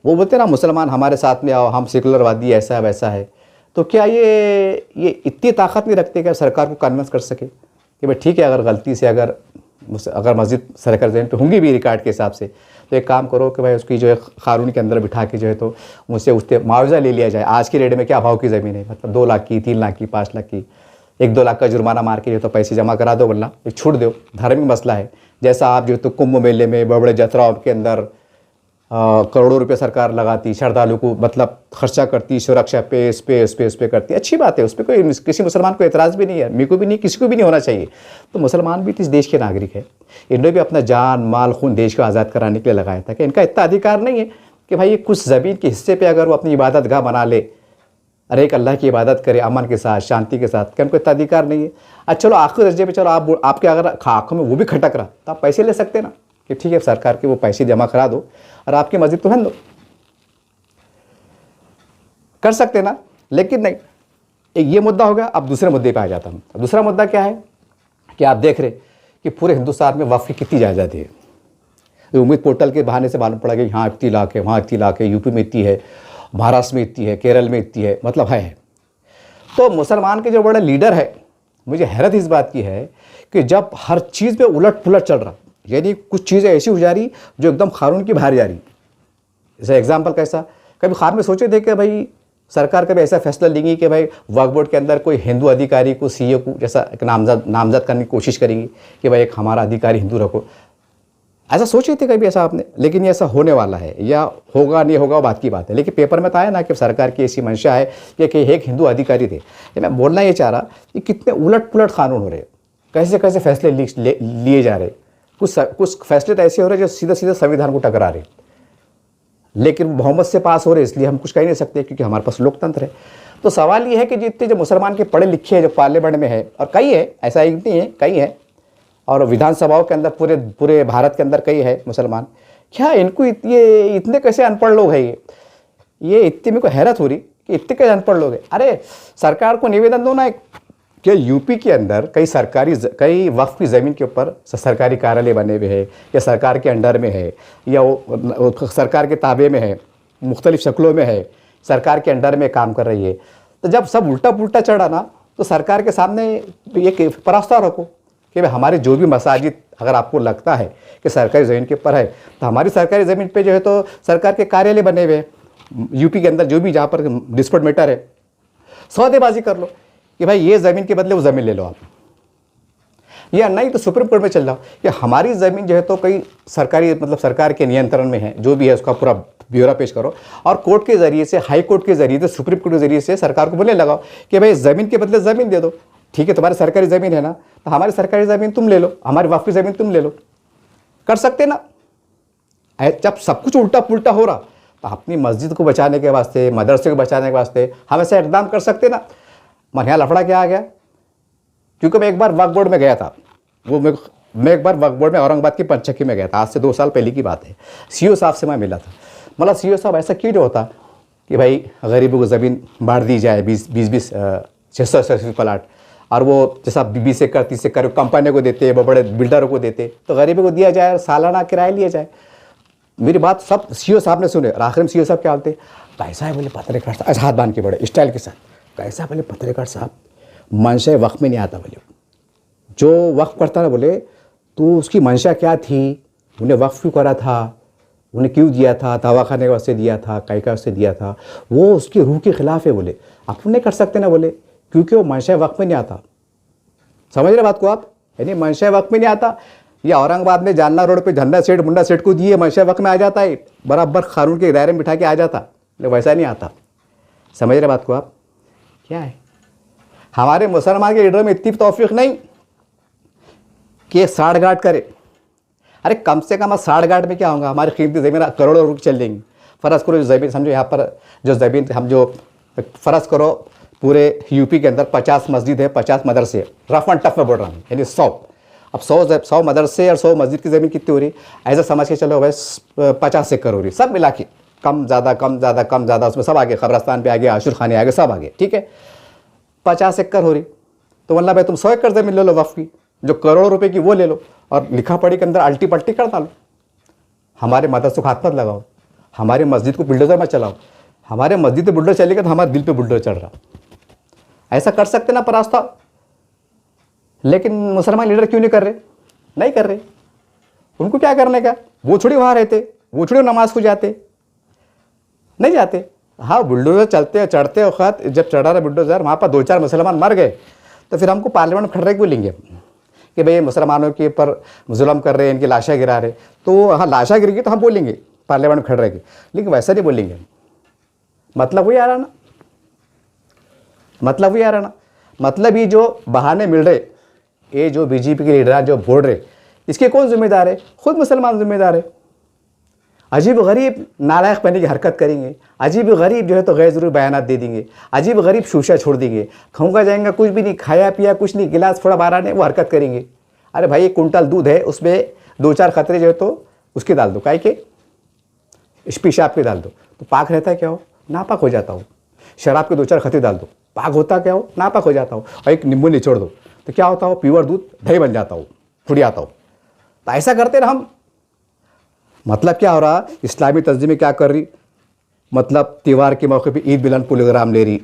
वो बोलते ना मुसलमान हमारे साथ में आओ, हम सेकुलरवादी, ऐसा है वैसा है। तो क्या ये इतनी ताकत नहीं रखते कि सरकार को कन्विंस कर सके कि भाई ठीक है, अगर गलती से अगर मस्जिद सरकार जमीन पे होंगी भी रिकॉर्ड के हिसाब से, तो एक काम करो कि भाई उसकी जो है कानून के अंदर बिठा के जो है तो उनसे उससे मुआवजा ले लिया जाए। आज के रेट में क्या भाव की ज़मीन है, मतलब 2 लाख की, 3 लाख की, 5 लाख की, 1-2 लाख का जुर्माना मार के जो तो पैसे जमा करा दो, वरना एक छूट दो। धार्मिक मसला है, जैसा आप जो तो कुंभ मेले में बड़े बड़े जतराओं के अंदर करोड़ों रुपए सरकार लगाती, श्रद्धालु को मतलब खर्चा करती, सुरक्षा पे इस पे करती, अच्छी बात है, उस पर कोई किसी मुसलमान को एतराज़ भी नहीं है, मेरे को भी नहीं, किसी को भी नहीं होना चाहिए। तो मुसलमान भी इस देश के नागरिक है, इन्होंने भी अपना जान माल खून देश को आज़ाद कराने के लिए लगाया था कि इनका इतना अधिकार नहीं है कि भाई कुछ ज़मीन के हिस्से पर अगर वो अपनी इबादत गाह बना ले, अरे एक अल्लाह की इबादत करे अमन के साथ, शांति के साथ, क्या उनको इतना अधिकार नहीं है? अच्छा चलो आखिरी दर्जे पे चलो आपके अगर आँखों में वो भी खटक रहा तो आप पैसे ले सकते ना कि ठीक है सरकार के वो पैसे जमा करा दो और आपकी मस्जिद को बन दो, कर सकते ना। लेकिन नहीं, एक ये मुद्दा हो गया। अब दूसरे मुद्दे पे आ जाता हूँ। दूसरा मुद्दा क्या है कि आप देख रहे कि पूरे हिंदुस्तान में वक्फ की कितनी जायदाद है। उम्मीद पोर्टल के बहाने से मालूम पड़ा कि यहाँ इतनी लाख है, वहाँ इतनी लाख है, यूपी में इतनी है, महाराष्ट्र में इतनी है, केरल में इतनी है, मतलब है। तो मुसलमान के जो बड़ा लीडर है, मुझे हैरत इस बात की है कि जब हर चीज़ पे उलट पुलट चल रहा, यानी कुछ चीज़ें ऐसी हो जा रही जो एकदम कानून की बाहर जा रही। जैसे एग्जाम्पल कैसा, कभी ख्वाब में सोचे थे कि भाई सरकार कभी ऐसा फैसला लेंगी कि भाई वक्फ बोर्ड के अंदर कोई हिंदू अधिकारी को सीईओ को जैसा एक नामजद करने की कोशिश करेंगी कि भाई एक हमारा अधिकारी हिंदू रखो। ऐसा सोचे थे कभी ऐसा आपने? लेकिन ये ऐसा होने वाला है, या होगा नहीं होगा बात की बात है। लेकिन पेपर में तो आया ना कि सरकार की ऐसी मंशा है कि एक हिंदू अधिकारी थे। ये मैं बोलना ये चाह रहा कि कितने उलट पुलट कानून हो रहे, कैसे कैसे फैसले लिए जा रहे। कुछ फैसले तो ऐसे हो रहे जो सीधा सीधा संविधान को टकरा रहे, लेकिन बहुमत से पास हो रहे, इसलिए हम कुछ कह नहीं सकते क्योंकि हमारे पास लोकतंत्र है। तो सवाल ये है कि जितने जो मुसलमान के पढ़े लिखे हैं जो पार्लियामेंट में है, और कई है, ऐसा एक नहीं है, कई है, और विधानसभाओं के अंदर पूरे भारत के अंदर कई है मुसलमान, क्या इनको ये इतने कैसे अनपढ़ लोग हैं? ये इतने मेरे को हैरत हो रही कि इतने कैसे अनपढ़ लोग हैं। अरे सरकार को निवेदन दो ना कि यूपी के अंदर कई वक्फ की ज़मीन के ऊपर सरकारी कार्यालय बने हुए हैं, या सरकार के अंडर में है, या वो सरकार के ताबे में है, मुख्तलिफ शक्लों में है, सरकार के अंडर में काम कर रही है। तो जब सब उल्टा पुल्टा चढ़ा ना, तो सरकार के सामने एक प्रस्ताव रखो कि भाई हमारे जो भी मसाजिद, अगर आपको लगता है कि सरकारी ज़मीन के ऊपर है, तो हमारी सरकारी ज़मीन पे जो है तो सरकार के कार्यालय बने हुए हैं यूपी के अंदर, जो भी जहाँ पर डिस्प्यूट मैटर है, सौदेबाजी कर लो कि भाई ये ज़मीन के बदले वो ज़मीन ले लो आप, या नहीं तो सुप्रीम कोर्ट में चल जाओ कि हमारी ज़मीन जो है तो कई सरकारी मतलब सरकार के नियंत्रण में है, जो भी है उसका पूरा ब्यौरा पेश करो, और कोर्ट के ज़रिए से, हाई कोर्ट के ज़रिए से, सुप्रीम कोर्ट के ज़रिए से सरकार को बोलने लगाओ कि भाई ज़मीन के बदले ज़मीन दे दो। ठीक है, तुम्हारी सरकारी ज़मीन है ना, तो हमारी सरकारी ज़मीन तुम ले लो, हमारी वक्फ की ज़मीन तुम ले लो। कर सकते ना? जब सब कुछ उल्टा पुल्टा हो रहा, तो अपनी मस्जिद को बचाने के वास्ते, मदरसे को बचाने के वास्ते हम ऐसा इकदाम कर सकते ना। मगर यहाँ लफड़ा क्या आ गया, क्योंकि मैं एक बार वक्फ बोर्ड में गया था, मैं एक बार वक्फ बोर्ड में औरंगाबाद की पंचक्की में गया था, आज से 2 साल पहले की बात है। सीईओ साहब से मैं मिला था। मतलब सीईओ साहब ऐसा क्यों नहीं होता कि भाई गरीबों को ज़मीन बांट दी जाए, 20-20 600 प्लाट, और वो जैसा 20 एकड़ 30 एकड़ कंपनियों को देते, वो बड़े बिल्डरों को देते, तो गरीबों को दिया जाए, सालाना किराया लिया जाए। मेरी बात सब सीईओ साहब ने सुने, और आखिर में सीईओ साहब क्या बोलते, कैसा है बोले पत्रकार साहब, ऐसा हाथ बांध के बड़े स्टाइल के साथ, कैसा बोले पत्रकार साहब, मंशा वक्फ में नहीं आता बोले, जो वक्फ करता ना बोले तो उसकी मंशा क्या थी, उन्हें वक्फ क्यों करा था, उन्हें क्यों दिया था, दवाखाने के वास्ते दिया था, काय का वास्ते दिया था, वो उसकी रूह के खिलाफ है बोले, अपन नहीं कर सकते ना बोले, क्योंकि वो मंशा वक्फ में नहीं आता। समझ रहे बात को आप? यानी मंशा वक्फ में नहीं आता। या औरंगाबाद में जालना रोड पे झंडा सेठ मुंडा सेठ को दिए, मंशा वक्फ में आ जाता है, बराबर कानून के दायरे में बिठा के आ जाता, लेकिन वैसा नहीं आता। समझ रहे बात को आप? क्या है, हमारे मुसलमान के लीडरों में इतनी तौफीक नहीं कि साठ गांठ करे। अरे कम से कम 60 गांठ में क्या होगा, हमारी कीमती ज़मीन करोड़ों रुपये चल देंगी। फ़र्ज़ करो जो ज़मीन, समझो यहाँ पर जो ज़मीन हम जो फ़र्ज़ करो पूरे यूपी के अंदर 50 मस्जिद है, 50 मदरसे, रफ एंड टफ में बोल रहा हूँ, यानी 100। अब 100 मदरसे और 100 मस्जिद की ज़मीन कितनी हो रही, ऐसा समझ के चलो भाई 50 एकड़ हो रही, सब मिला के, कम ज़्यादा कम ज़्यादा कम ज़्यादा, उसमें सब आगे, कब्रस्तान पे आगे, आशुर खाने आगे, सब आगे, ठीक है, 50 एकड़ हो रही। तो मतलब भाई तुम 100 एकड़ ज़मीन ले लो वक्फ की, जो करोड़ों रुपए की वो ले लो, और लिखा पढ़ी के अंदर अल्टी पल्टी कर डालो। हमारे मदरसों को हाथ मत लगाओ, हमारे मस्जिद को बुलडोजर मत चलाओ। हमारे मस्जिद पे बुलडोजर चलेगा तो हमारे दिल पे बुलडोजर चढ़ रहा। ऐसा कर सकते ना प्रस्ताव, लेकिन मुसलमान लीडर क्यों नहीं कर रहे? नहीं कर रहे। उनको क्या करने का, वो थोड़ी वहाँ रहते, वो थोड़ी नमाज को जाते, नहीं जाते। हाँ, बुलडोजर चलते चढ़ते वक्त जब चढ़ा रहा बुलडोजर, वहाँ पर 2-4 मुसलमान मर गए, तो फिर हमको पार्लियामेंट में खड़े क्यों लेंगे कि भाई मुसलमानों के ऊपर जुल्म कर रहे हैं, इनकी लाशें गिरा रहे। तो हाँ, लाशें गिर गई तो हम बोलेंगे पार्लियामेंट में खड़े रहेंगे, लेकिन वैसा नहीं बोलेंगे। मतलब वही आ रहा ना, मतलब वही आ रहा ना। मतलब ये जो बहाने मिल रहे, ये जो बीजेपी के लीडर जो बोल रहे, इसके कौन जिम्मेदार है? खुद मुसलमान जिम्मेदार है। अजीब गरीब नालायक पहने की हरकत करेंगे, अजीब गरीब जो है तो गैर ज़रूरी बयानात दे देंगे, अजीब गरीब शूशा छोड़ देंगे, खाऊंगा जाएंगा, कुछ भी नहीं खाया पिया, कुछ नहीं, गिलास थोड़ा बाहर आने वो हरकत करेंगे। अरे भाई 1 कुंटल दूध है, उसमें 2-4 खतरे जो है तो उसके डाल दो, काय के पेशाब के डाल दो, तो पाक रहता है क्या हो? नापाक हो जाता हो। शराब के 2-4 खत्ते डाल दो, पाक होता क्या हो, नापाक हो जाता हो, और एक नींबू निचोड़ दो तो क्या होता हो, प्योर दूध दही बन जाता हो, फुट आता हो। तो ऐसा करते ना हम। मतलब क्या हो रहा, इस्लामी तंजीमें क्या कर रही, मतलब त्यौहार के मौके पे ईद मिलन प्रोग्राम ले रही,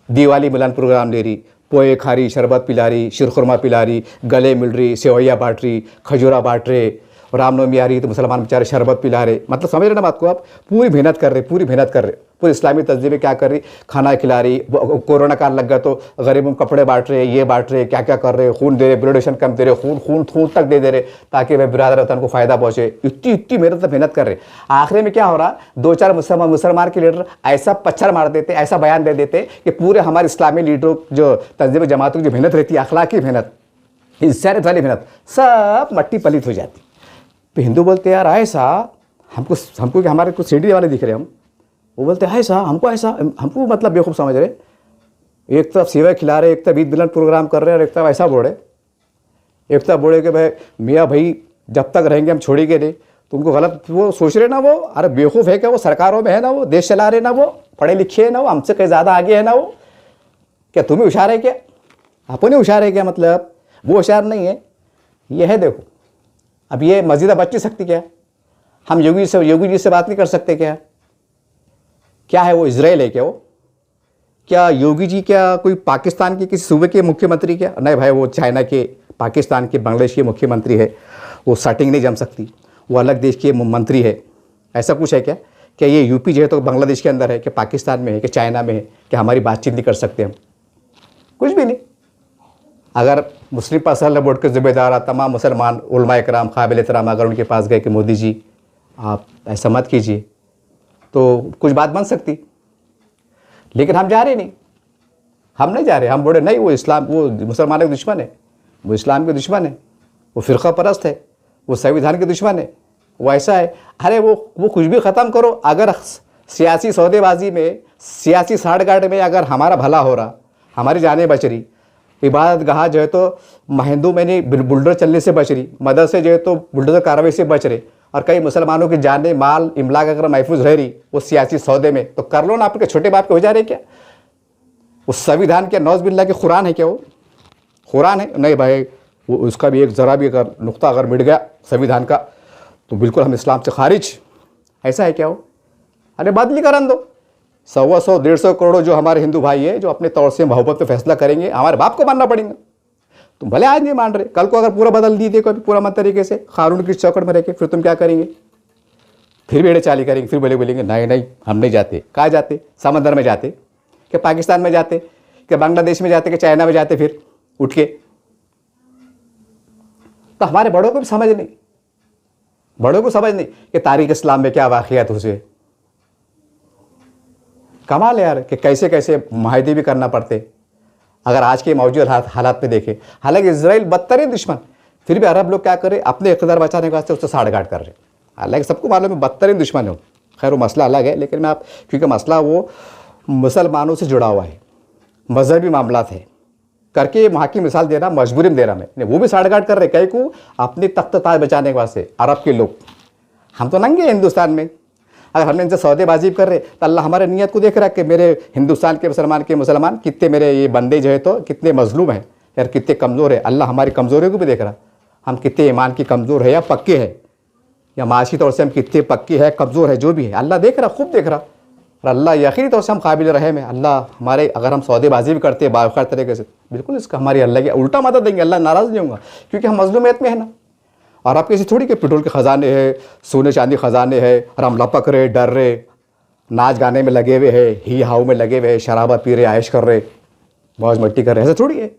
दिवाली मिलन प्रोग्राम ले रही, पोए खा रही, शरबत पिला रही, शिरखुरमा पिला रही, गले मिल रही, सेवैया बांट रही, खजूरा बांट रहे, रामनवमी आ रही तो मुसलमान बेचारे शरबत पिला रहे। मतलब समझ रहे ना बात को आप, पूरी मेहनत कर रहे, पूरी मेहनत कर रहे। पूरी इस्लामी तंजीमें क्या कर रही, खाना खिला रही, कोरोना काल लग गया तो गरीबों को कपड़े बांट रहे, ये बांट रहे, क्या क्या कर रहे, खून दे रहे, ब्लड डोनेशन कैंप दे रहे, खून तक दे रहे ताकि वह बिरादर वतन को फायदा पहुंचे। इतनी मेहनत कर रहे। आखिर में क्या हो रहा, 2-4 मुसलमान के लीडर ऐसा पत्थर मार देते, ऐसा बयान दे देते कि पूरे हमारे इस्लामी लीडरों जो तंजीम जमातों की जो मेहनत रहती है, अखलाकी मेहनत, इंसानियत वाली मेहनत, सब मट्टी पलित हो जाती। तो हिंदू बोलते यार ऐसा, हमको कि हमारे कुछ सीढ़ी वाले दिख रहे हम, वो बोलते हैं ऐसा, हमको मतलब बेवकूफ़ समझ रहे। एक तरफ सेवा खिला रहे, एक तरफ ईद मिलन प्रोग्राम कर रहे हैं, और एक तरफ ऐसा बोले, एक तरफ बोले कि भाई मियाँ भाई जब तक रहेंगे हम छोड़ेंगे नहीं। तो उनको गलत वो सोच रहे ना, वो अरे बेवकूफ़ है क्या, वो सरकारों में है ना, वो देश चला रहे ना, वो पढ़े लिखे है ना, वो हमसे कहीं ज़्यादा आगे है ना, वो क्या तुम्हें होशियार है क्या, अपने होशियार है क्या, मतलब वो होशियार नहीं है। ये है देखो, अब ये मस्जिद बच नहीं सकती क्या, हम योगी जी से बात नहीं कर सकते क्या, क्या है वो इजराइल है क्या, वो क्या योगी जी क्या कोई पाकिस्तान के किसी सूबे के मुख्यमंत्री क्या, नहीं भाई वो चाइना के, पाकिस्तान के, बांग्लादेश के मुख्यमंत्री है, वो सेटिंग नहीं जम सकती, वो अलग देश के मंत्री है, ऐसा कुछ है क्या, क्या ये यूपी जो है तो बांग्लादेश के अंदर है, कि पाकिस्तान में है, कि चाइना में है, कि हमारी बातचीत नहीं कर सकते हम, कुछ भी नहीं। अगर मुस्लिम पर्सनल बोर्ड के ज़िम्मेदार तमाम मुसलमान उलमा इकराम काबिल एहतराम अगर उनके पास गए कि मोदी जी आप ऐसा मत कीजिए, तो कुछ बात बन सकती। लेकिन हम जा रहे नहीं, हम नहीं जा रहे, हम बोले नहीं, वो इस्लाम, वो मुसलमानों के दुश्मन है, वो इस्लाम के दुश्मन है, वो फ़िरका परस्त है, वो संविधान के दुश्मन है, वो ऐसा है। अरे वो कुछ भी ख़त्म करो, अगर सियासी सौदेबाजी में, सियासी साठगांठ में अगर हमारा भला हो रहा, हमारी जानें बच रही, इबादत गाह जो है तो हिंदू में नहीं बुलडोजर चलने से बच रही, मदरसे जो है तो बुलडोजर कार्रवाई से बच रहे, और कई मुसलमानों की जाने माल इमलाक अगर महफूज रह रही वो सियासी सौदे में, तो कर लो ना, आपके छोटे बाप के हो जा रहे क्या, वो संविधान के नौज बिल्ला के कुरान है क्या, वो कुरान है नहीं भाई, वो उसका भी एक ज़रा भी अगर नुक्ता अगर मिट गया संविधान का तो बिल्कुल हम इस्लाम से खारिज, ऐसा है क्या वो। अरे बदली करन दो, 100-150 करोड़ जो हमारे हिंदू भाई है जो अपने तौर से मोहब्बत पे फैसला करेंगे, हमारे बाप को मानना पड़ेगा। तुम भले आज नहीं मान रहे, कल को अगर पूरा बदल दिए कोई पूरा मत तरीके से कानून की चौकट में रह के, फिर तुम क्या करेंगे, फिर बेड़े चाली करेंगे, फिर बोलेंगे नहीं हम नहीं जाते। कहाँ जाते, समंदर में जाते, कि पाकिस्तान में जाते, कि बांग्लादेश में जाते, कि चाइना में जाते, फिर उठ के। तो हमारे बड़ों को भी समझ नहीं, बड़ों को समझ नहीं कि तारीख इस्लाम में क्या वाक़ियात हुए। कमाल है यार कि कैसे कैसे माहिदे भी करना पड़ते अगर आज के मौजूद हालात में देखें। हालांकि इजराइल बदतरीन दुश्मन, फिर भी अरब लोग क्या कर रहे, अपने इक़्तिदार बचाने के वास्ते उससे साठगांठ कर रहे। हालांकि सबको मालूम है बदतरीन दुश्मन है, खैर वो मसला अलग है, लेकिन मैं आप क्योंकि मसला वो मुसलमानों से जुड़ा हुआ है, मजहबी मामला है करके वहाँ की मिसाल दे रहा, मजबूरी में दे रहा मैं, वो भी साठगांठ कर रहे कई को अपने तख्त ताज बचाने के वास्ते। अरब के लोग, हम तो नंगे हैं हिंदुस्तान में, अगर हमने इनसे सौदेबाजी कर रहे तो अल्लाह हमारे नीयत को देख रहा है कि मेरे हिंदुस्तान के मुसलमान कितने मेरे ये बंदे जो है तो कितने मजलूम हैं यार, कितने कमज़ोर है। अल्लाह हमारी कमज़ोरी को भी देख रहा, हम कितने ईमान की कमज़ोर है या पक्के है, या माशी तौर से हम कितने पक्के है कमज़ोर है, जो भी है अल्लाह देख रहा, खूब देख रहा। और अल्लाह यकीनी तौर से हम काबिल रहम है। अल्लाह हमारे, अगर हम सौदेबाजी भी करते हैं बावखार तरीके से, बिल्कुल इसका हमारी अल्लाह की उल्टा मदद देंगे, अल्लाह नाराज़ नहीं होगा, क्योंकि हम मजलूमियत में है ना। और आप किसी थोड़ी के पेट्रोल के ख़जाने है, सोने चांदी ख़जाने है, और हम लपक रहे, डर रहे, नाच गाने में लगे हुए है, ही हाउ में लगे हुए है, शराबा पी रहे, आयश कर रहे, मौज मट्टी कर रहे, ऐसा थोड़ी है।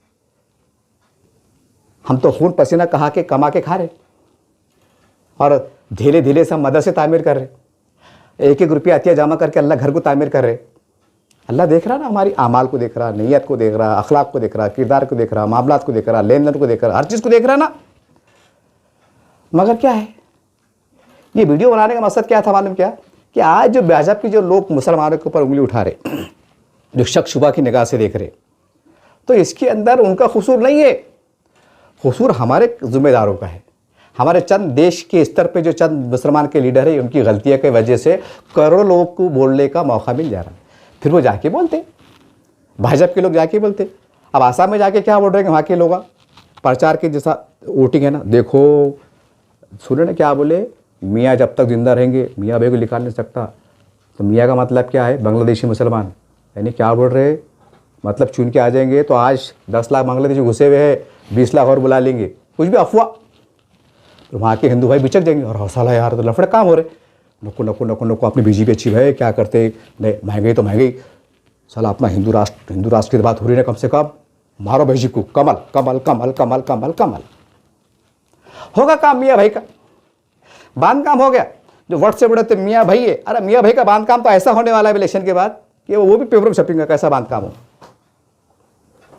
हम तो खून पसीना कहा के कमा के खा रहे, और धीरे धीरे से हम मदरसे तामीर कर रहे, एक एक रुपया अतिया जमा करके अल्लाह घर को तामीर कर रहे। अल्लाह देख रहा ना, हमारी आमाल को देख रहा, नीयत को देख रहा, अखलाक को देख रहा, किरदार को देख रहा, मामलात को देख रहा, लेन देन को देख रहा, हर चीज़ को देख रहा ना। मगर क्या है, ये वीडियो बनाने का मकसद क्या था मालूम क्या, कि आज जो भाजपा के जो लोग मुसलमानों के ऊपर उंगली उठा रहे, जो शक शुबा की निगाह से देख रहे, तो इसके अंदर उनका कसूर नहीं है, कसूर हमारे ज़िम्मेदारों का है। हमारे चंद देश के स्तर पे जो चंद मुसलमान के लीडर है, उनकी गलतियों की वजह से करोड़ों लोगों को बोलने का मौका मिल जा रहा है। फिर वो जाके बोलते, भाजपा के लोग जाके बोलते। अब आसाम में जाके क्या बोल रहे हैं वहाँ के लोग, प्रचार के जैसा वोटिंग है ना, देखो सुने ना क्या बोले, मियाँ जब तक जिंदा रहेंगे मियाँ भाई को निकाल नहीं सकता। तो मियाँ का मतलब क्या है, बांग्लादेशी मुसलमान, यानी क्या बोल रहे, मतलब चुन के आ जाएंगे तो आज 10 लाख बांग्लादेशी घुसे हुए हैं, 20 लाख और बुला लेंगे, कुछ भी अफवाह। तो वहाँ के हिंदू भाई बिचक जाएंगे और हौसला यार तो लफड़े काम हो रहे, नको नको नको नको अपनी बीजेपी अच्छी है, क्या करते नहीं, महंगाई तो महंगाई, साला अपना हिंदू राष्ट्र की बात हो रही है, कम से कम मारो भाई जी को, कमल कमल कमल कमल कमल कमल। होगा काम मियाँ भाई का, बांध काम हो गया। जो वर्ड से बड़े थे मियाँ भाई है, अरे मियाँ भाई का बांध काम तो ऐसा होने वाला है इलेक्शन के बाद कि वो भी पेपर में छपेंगे कैसा बांध काम हो।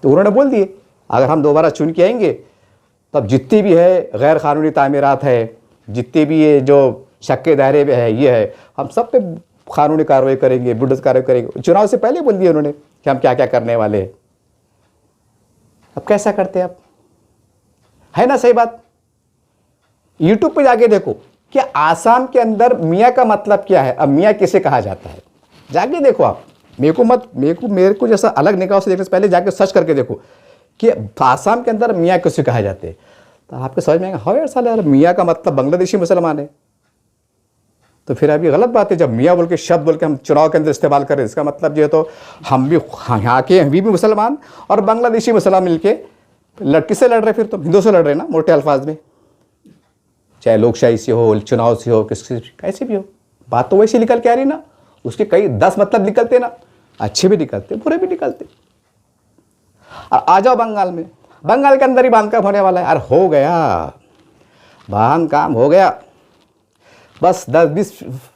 तो उन्होंने बोल दिए अगर हम दोबारा चुन के आएंगे तब जितनी भी है गैर कानूनी तामीरात है, जितने भी ये जो शक के दायरे में है ये है, हम सब पे कानूनी कार्रवाई करेंगे, बुलडोजर कार्रवाई करेंगे। चुनाव से पहले बोल दिए उन्होंने कि हम क्या क्या करने वाले हैं। अब कैसा करते हैं आप, है ना सही बात। यूट्यूब पे जाके देखो कि आसाम के अंदर मियाँ का मतलब क्या है, अब मियाँ किसे कहा जाता है, जाके देखो आप। मेरे को जैसा अलग निगाह से देखने से पहले जाके सर्च करके देखो कि आसाम के अंदर मियाँ किसे कहा जाते हैं, तो आपको समझ में आएगा हाँ यार साला यार मियाँ का मतलब बांग्लादेशी मुसलमान है। तो फिर अब ये गलत बात है, जब मियाँ बोल के शब्द बोल के हम चुनाव के अंदर इस्तेमाल करें, इसका मतलब जो है तो हम भी यहाँ के हम भी मुसलमान और बांग्लादेशी मुसलमान मिलके किससे लड़ रहे, फिर तो हिंदू से लड़ रहे ना मोटे अल्फाज में, चाहे लोकशाही से हो, चुनाव से हो, किसी कैसे भी हो, बात तो वैसे निकल के आ रही ना। उसके कई 10 मतलब निकलते ना, अच्छे भी निकलते बुरे भी निकलते। और आ जाओ बंगाल में, बंगाल के अंदर ही बांध काम होने वाला है। अरे हो गया बांध काम हो गया, बस 10-20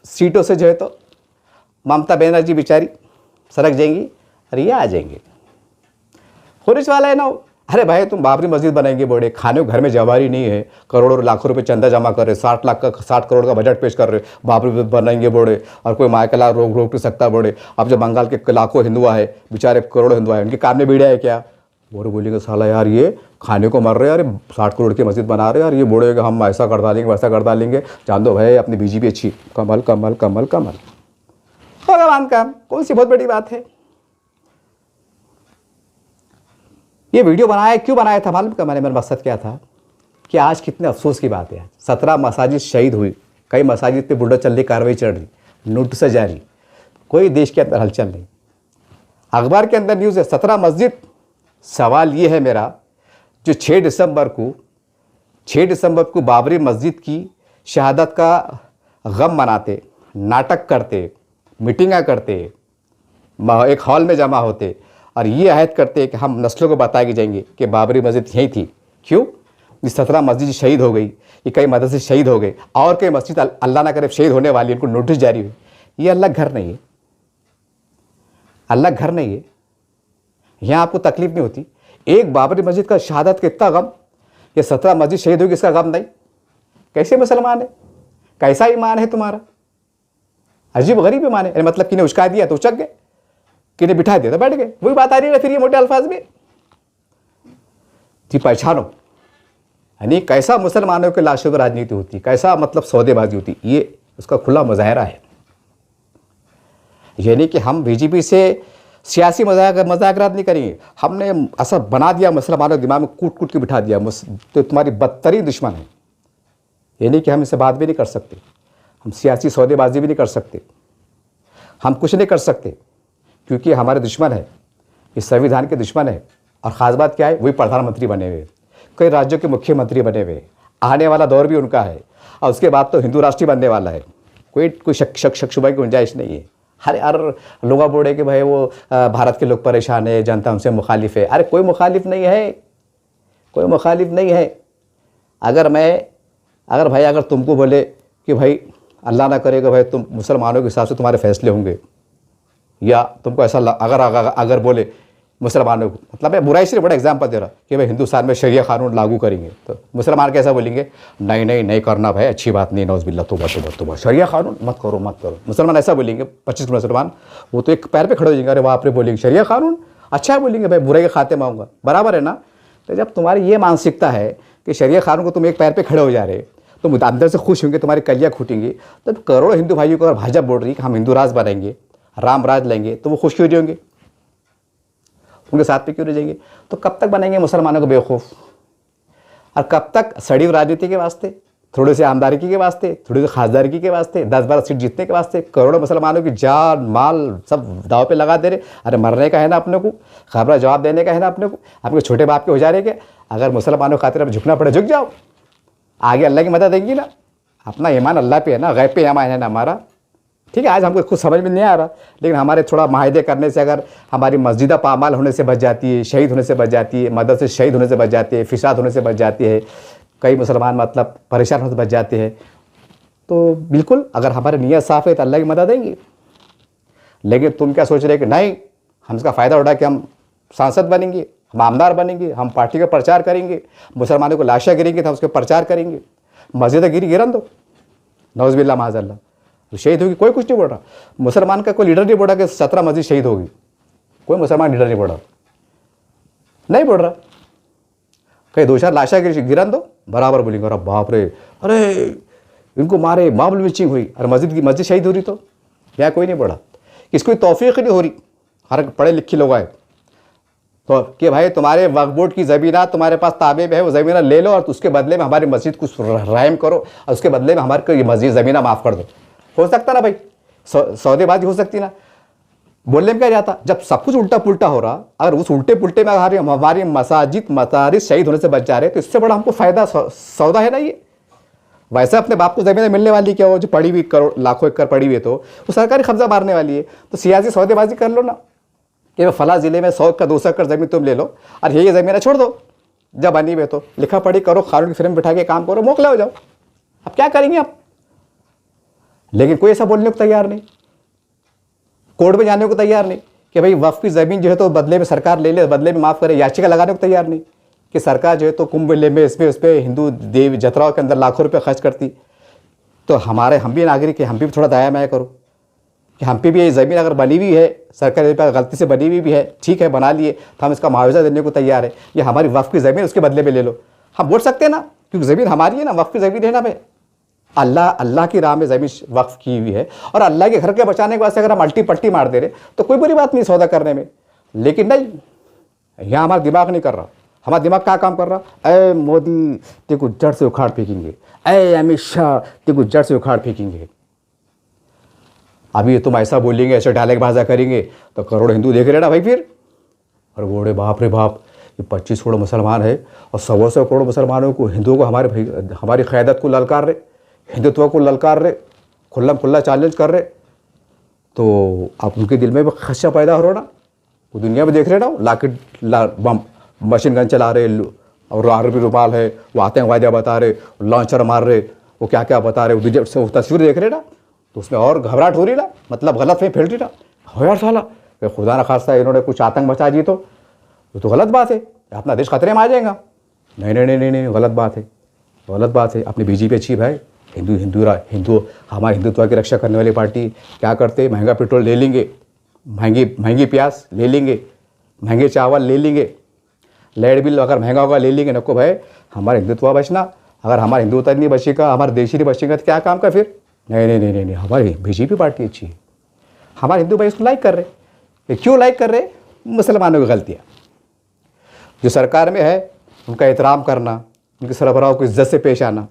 सीटों से जो है तो ममता बनर्जी बेचारी सरक जाएंगी और ये आ जाएंगे, होने वाला है ना। अरे भाई तुम बाबरी मस्जिद बनाएंगे बोले, खाने को घर में जवारी नहीं है, करोड़ों लाखों रुपए चंदा जमा कर रहे, 60 करोड़ का बजट पेश कर रहे, बाबरी बनाएंगे बोले और कोई मायकला रोक नहीं सकता बोले। अब जो बंगाल के लाखों हिंदुआ है, बेचारे करोड़ों हिंदुआ है, उनके काम में बीड़ा है क्या, बोलेंगे साला यार ये खाने को मर रहे हैं, अरे 60 करोड़ की मस्जिद बना रहे हैं यार, ये बोलेगा हम ऐसा कर डालेंगे वैसा कर डालेंगे। जान दो भाई अपनी बीजेपी अच्छी, कमल कमल कमल कमल होगा बांध काम, कौन सी बहुत बड़ी बात है। ये वीडियो बनाया क्यों बनाया था मालूम, मेरा मकसद क्या था कि आज कितने अफसोस की बात है, 17 मसाजिद शहीद हुई, कई मसाजिद पे बुलडोजर चल रही, कार्रवाई चल रही, नोटिस जारी, कोई देश के अंदर हलचल नहीं। अखबार के अंदर न्यूज़ है 17 मस्जिद। सवाल ये है मेरा, जो 6 दिसंबर को बाबरी मस्जिद की शहादत का गम मनाते, नाटक करते, मीटिंगा करते, एक हॉल में जमा होते और ये अहद करते कि हम नस्लों को बताए जाएंगे कि बाबरी मस्जिद यहीं थी। क्यों, ये 17 मस्जिद शहीद हो गई, ये कई मदरसे शहीद हो गए और कई मस्जिद अल्लाह ना करे शहीद होने वाली, उनको नोटिस जारी हुई। ये अल्लाह घर नहीं है, अल्लाह घर नहीं है, यहाँ आपको तकलीफ नहीं होती। एक बाबरी मस्जिद का शहादत का इतना गम, ये 17 मस्जिद शहीद होगी इसका गम नहीं। कैसे मुसलमान है, कैसा ईमान है तुम्हारा, अजीब गरीब ईमान है। मतलब किन्हें उचका दिया तो उचक गए, किन्हें बिठा दिया तो बैठ गए, वही बात आ रही है फिर ये मोटे अल्फाज में। जी पहचानो, यानी कैसा मुसलमानों के लाशों पर राजनीति होती, कैसा मतलब सौदेबाजी होती, ये उसका खुला मुजाहरा है। यानी कि हम बीजेपी से सियासी मजाकरात नहीं करेंगे, हमने ऐसा बना दिया मुसलमानों के दिमाग में, कूट कूट के बिठा दिया तो तुम्हारी बदतरीन दुश्मन है। यानी कि हम इससे बात भी नहीं कर सकते, हम सियासी सौदेबाजी भी नहीं कर सकते, हम कुछ नहीं कर सकते क्योंकि हमारे दुश्मन है, इस संविधान के दुश्मन है। और ख़ास बात क्या है, वही प्रधानमंत्री बने हुए, कई राज्यों के मुख्यमंत्री बने हुए, आने वाला दौर भी उनका है और उसके बाद तो हिंदू राष्ट्र बनने वाला है, कोई शक शुबा की गुंजाइश नहीं है। हर लोग बोले कि भाई वो भारत के लोग परेशान है, जनता उनसे मुखालिफ है। अरे कोई मुखालिफ नहीं है, कोई मुखालिफ नहीं है। अगर तुमको बोले कि भाई अल्लाह ना करेगा भाई तुम मुसलमानों के हिसाब से तुम्हारे फैसले होंगे, या तुमको ऐसा अगर बोले मुसलमानों को, मतलब मैं बुराई से बड़ा एग्जाम्पल दे रहा कि भाई हिंदुस्तान में शरिया कानून लागू करेंगे, तो मुसलमान कैसा बोलेंगे, नहीं करना भाई, अच्छी बात नहीं, नौज़बिल्लाह तौबा शरिया कानून मत करो। मुसलमान ऐसा बोलेंगे, 25 मुसलमान, वो तो एक पैर पे खड़े हो जाएंगे, अरे वहाँ पर बोलेंगे शरिया कानून अच्छा है, बोलेंगे भाई बुराई के खाते में आऊँगा, बराबर है ना। तो जब तुम्हारी ये मानसिकता है कि शरिया कानून को तुम एक पैर पर खड़े हो जा रहे, तो अंदर से खुश होंगे, तुम्हारी कलियाँ खूटेंगी। तो करोड़ों हिंदू भाइयों को अगर भाजपा बोल रही कि हम हिंदू राज बनाएंगे, राम राज लेंगे तो वो खुश क्यों नहीं होंगे, उनके साथ पे क्यों नहीं जाएंगे? तो कब तक बनेंगे मुसलमानों को बेवकूफ़, और कब तक सड़ी हुई राजनीति के वास्ते, थोड़े से आमदारी के वास्ते, थोड़ी सी खासदारी के वास्ते, 10-12 सीट जीतने के वास्ते करोड़ों मुसलमानों की जान माल सब दाव पे लगा दे रहे। अरे मरने का है ना अपने को, खबरा जवाब देने का है ना अपने को, आपके छोटे बाप के हो जा रहे क्या? अगर मुसलमानों की खातिर अब झुकना पड़े झुक जाओ, आगे अल्लाह की मदद देंगी ना। अपना ईमान अल्लाह पे है ना, गैब पे ईमान है ना हमारा। ठीक है, आज हमको कुछ समझ में नहीं आ रहा, लेकिन हमारे थोड़ा माहिदे करने से अगर हमारी मस्जिदा पामाल होने से बच जाती है, शहीद होने से बच जाती है, मदद से शहीद होने से बच जाती है, फिसाद होने से बच जाती है, कई मुसलमान मतलब परेशान होने से बच जाते हैं, तो बिल्कुल अगर हमारी नीयत साफ़ है तो अल्लाह की मदद देंगी। लेकिन तुम क्या सोच रहे कि नहीं, हम इसका फ़ायदा उठा के हम सांसद बनेंगे, हम आमदार बनेंगे, हम पार्टी का प्रचार करेंगे, मुसलमानों को लाशा गिरेंगे तो हम उसके प्रचार करेंगे, मस्जिद गिरन दो, नौज़बिल्लाह माज़अल्लाह, तो शहीद होगी। कोई कुछ नहीं बोल रहा, मुसलमान का कोई लीडर नहीं बोल रहा कि 17 मस्जिद शहीद होगी, कोई मुसलमान लीडर नहीं बोल रहा, नहीं बोल रहा। कहीं 2-4 लाशा गिरन दो, बराबर बोलेंगे अरे बाप रे, अरे इनको मारे, मामूल में चिंग हुई, अरे मस्जिद शहीद हो रही तो यहाँ कोई नहीं बोला, इसको तौफीक नहीं हो रही। हर पढ़े लिखे लोग आए तो कि भाई तुम्हारे वक्फ बोर्ड की ज़मीना तुम्हारे पास ताबे में है, वो ज़मीना ले लो और उसके बदले में हमारी मस्जिद कुछ रहम करो और उसके बदले में हमारे को ये मस्जिद ज़मीना माफ़ कर दो। हो सकता ना भाई, सौदेबाजी हो सकती ना, बोलने में क्या जाता। जब सब कुछ उल्टा पुल्टा हो रहा, अगर उस उल्टे पुल्टे में हमारी मसाजिद मदारिस शहीद होने से बच जा रहे तो इससे बड़ा हमको फ़ायदा सौदा है ना ये। वैसे अपने बाप को ज़मीन मिलने वाली क्या हो, जो पड़ी हुई करोड़ लाखों एकड़ पड़ी हुई है तो वो सरकारी कब्जा मारने वाली है, तो सियासी सौदेबाजी कर लो ना कि फला ज़िले में 100 का 200 एकड़ ज़मीन तुम ले लो और ये ज़मीन छोड़ दो, जब बनी हुई तो लिखा पढ़ी करो, कानून की फ्रेम बिठा के काम करो, मोकला हो जाओ। अब क्या करेंगे आप? लेकिन कोई ऐसा बोलने को तैयार नहीं, कोर्ट में जाने को तैयार नहीं कि भाई वक्फ की ज़मीन जो है तो बदले में सरकार ले ले, बदले में माफ़ करे, याचिका लगाने को तैयार नहीं कि सरकार जो है तो कुंभ मेले में इसमें उस पर हिंदू देवी जतराओं के अंदर लाखों रुपए खर्च करती। तो हम भी नागरिक हैं, हम भी थोड़ा दाया माया करो कि हम पे भी ये ज़मीन अगर बनी हुई है, सरकारी गलती से बनी हुई भी है, ठीक है बना लिए तो हम इसका मुआवजा देने को तैयार है, ये हमारी वक्फ की ज़मीन उसके बदले में ले लो, हम बोल सकते हैं ना, क्योंकि ज़मीन हमारी है ना, वक्फ की ज़मीन है ना भाई, अल्लाह की राह में ज़मीन वक्फ की हुई है और अल्लाह के घर के बचाने के वास्ते अगर हम अल्टी पट्टी मार दे रहे तो कोई बुरी बात नहीं सौदा करने में। लेकिन नहीं, यहाँ हमारा दिमाग नहीं कर रहा, हमारा दिमाग क्या काम कर रहा, ए मोदी तेको जड़ से उखाड़ फेंकेंगे, ए अमित शाह तेको जड़ से उखाड़ फेंकेंगे। अभी तुम ऐसा बोलेंगे, ऐसे डायलॉग बाजा करेंगे तो करोड़ हिंदू देख रहे ना भाई फिर, और बोले बाप रे बाप, ये 25 करोड़ मुसलमान है और 100 करोड़ मुसलमानों को, हिंदुओं को हमारी क़यादत को ललकार रहे, हिंदुत्व को ललकार रहे, खुल्ला चैलेंज कर रहे, तो आप उनके दिल में भी खदशा पैदा हो रहा ना। वो दुनिया में देख रहे ना, बम मशीन गन चला रहे और आर्मी रुमाल है, वो आतंकवादियाँ बता रहे, लॉन्चर मार रहे, वो क्या क्या बता रहे, वो तस्वीर देख रहे ना, तो उसमें और घबराहट हो रही ना, मतलब गलत फहमी फैल रही ना, हो यार साला खुदा ना खास्ता इन्होंने कुछ आतंक मचा दी तो गलत बात है, अपना देश खतरे में आ जाएगा। नहीं नहीं नहीं नहीं, गलत बात है, गलत बात है। अपनी बीजेपी अच्छी भाई, हिंदू हमारे हिंदुत्व की रक्षा करने वाली पार्टी क्या करते, महंगा पेट्रोल ले लेंगे, महंगी प्याज ले लेंगे, महंगे चावल ले लेंगे, लाइट बिल अगर महंगा होगा ले लेंगे, नको भाई हमारा हिंदुत्व बचना, अगर हमारा हिंदुत्व नहीं बचेगा, हमारा देश ही नहीं बचेगा तो क्या काम का फिर। नहीं नहीं नहीं नहीं, हमारी बीजेपी पार्टी अच्छी है, हमारे हिंदू भाई उसको लाइक कर रहे। क्यों लाइक कर रहे? मुसलमानों की गलतियाँ जो सरकार में है उनका एहतराम करना, उनके सरबराहों को इज्जत से पेश आना,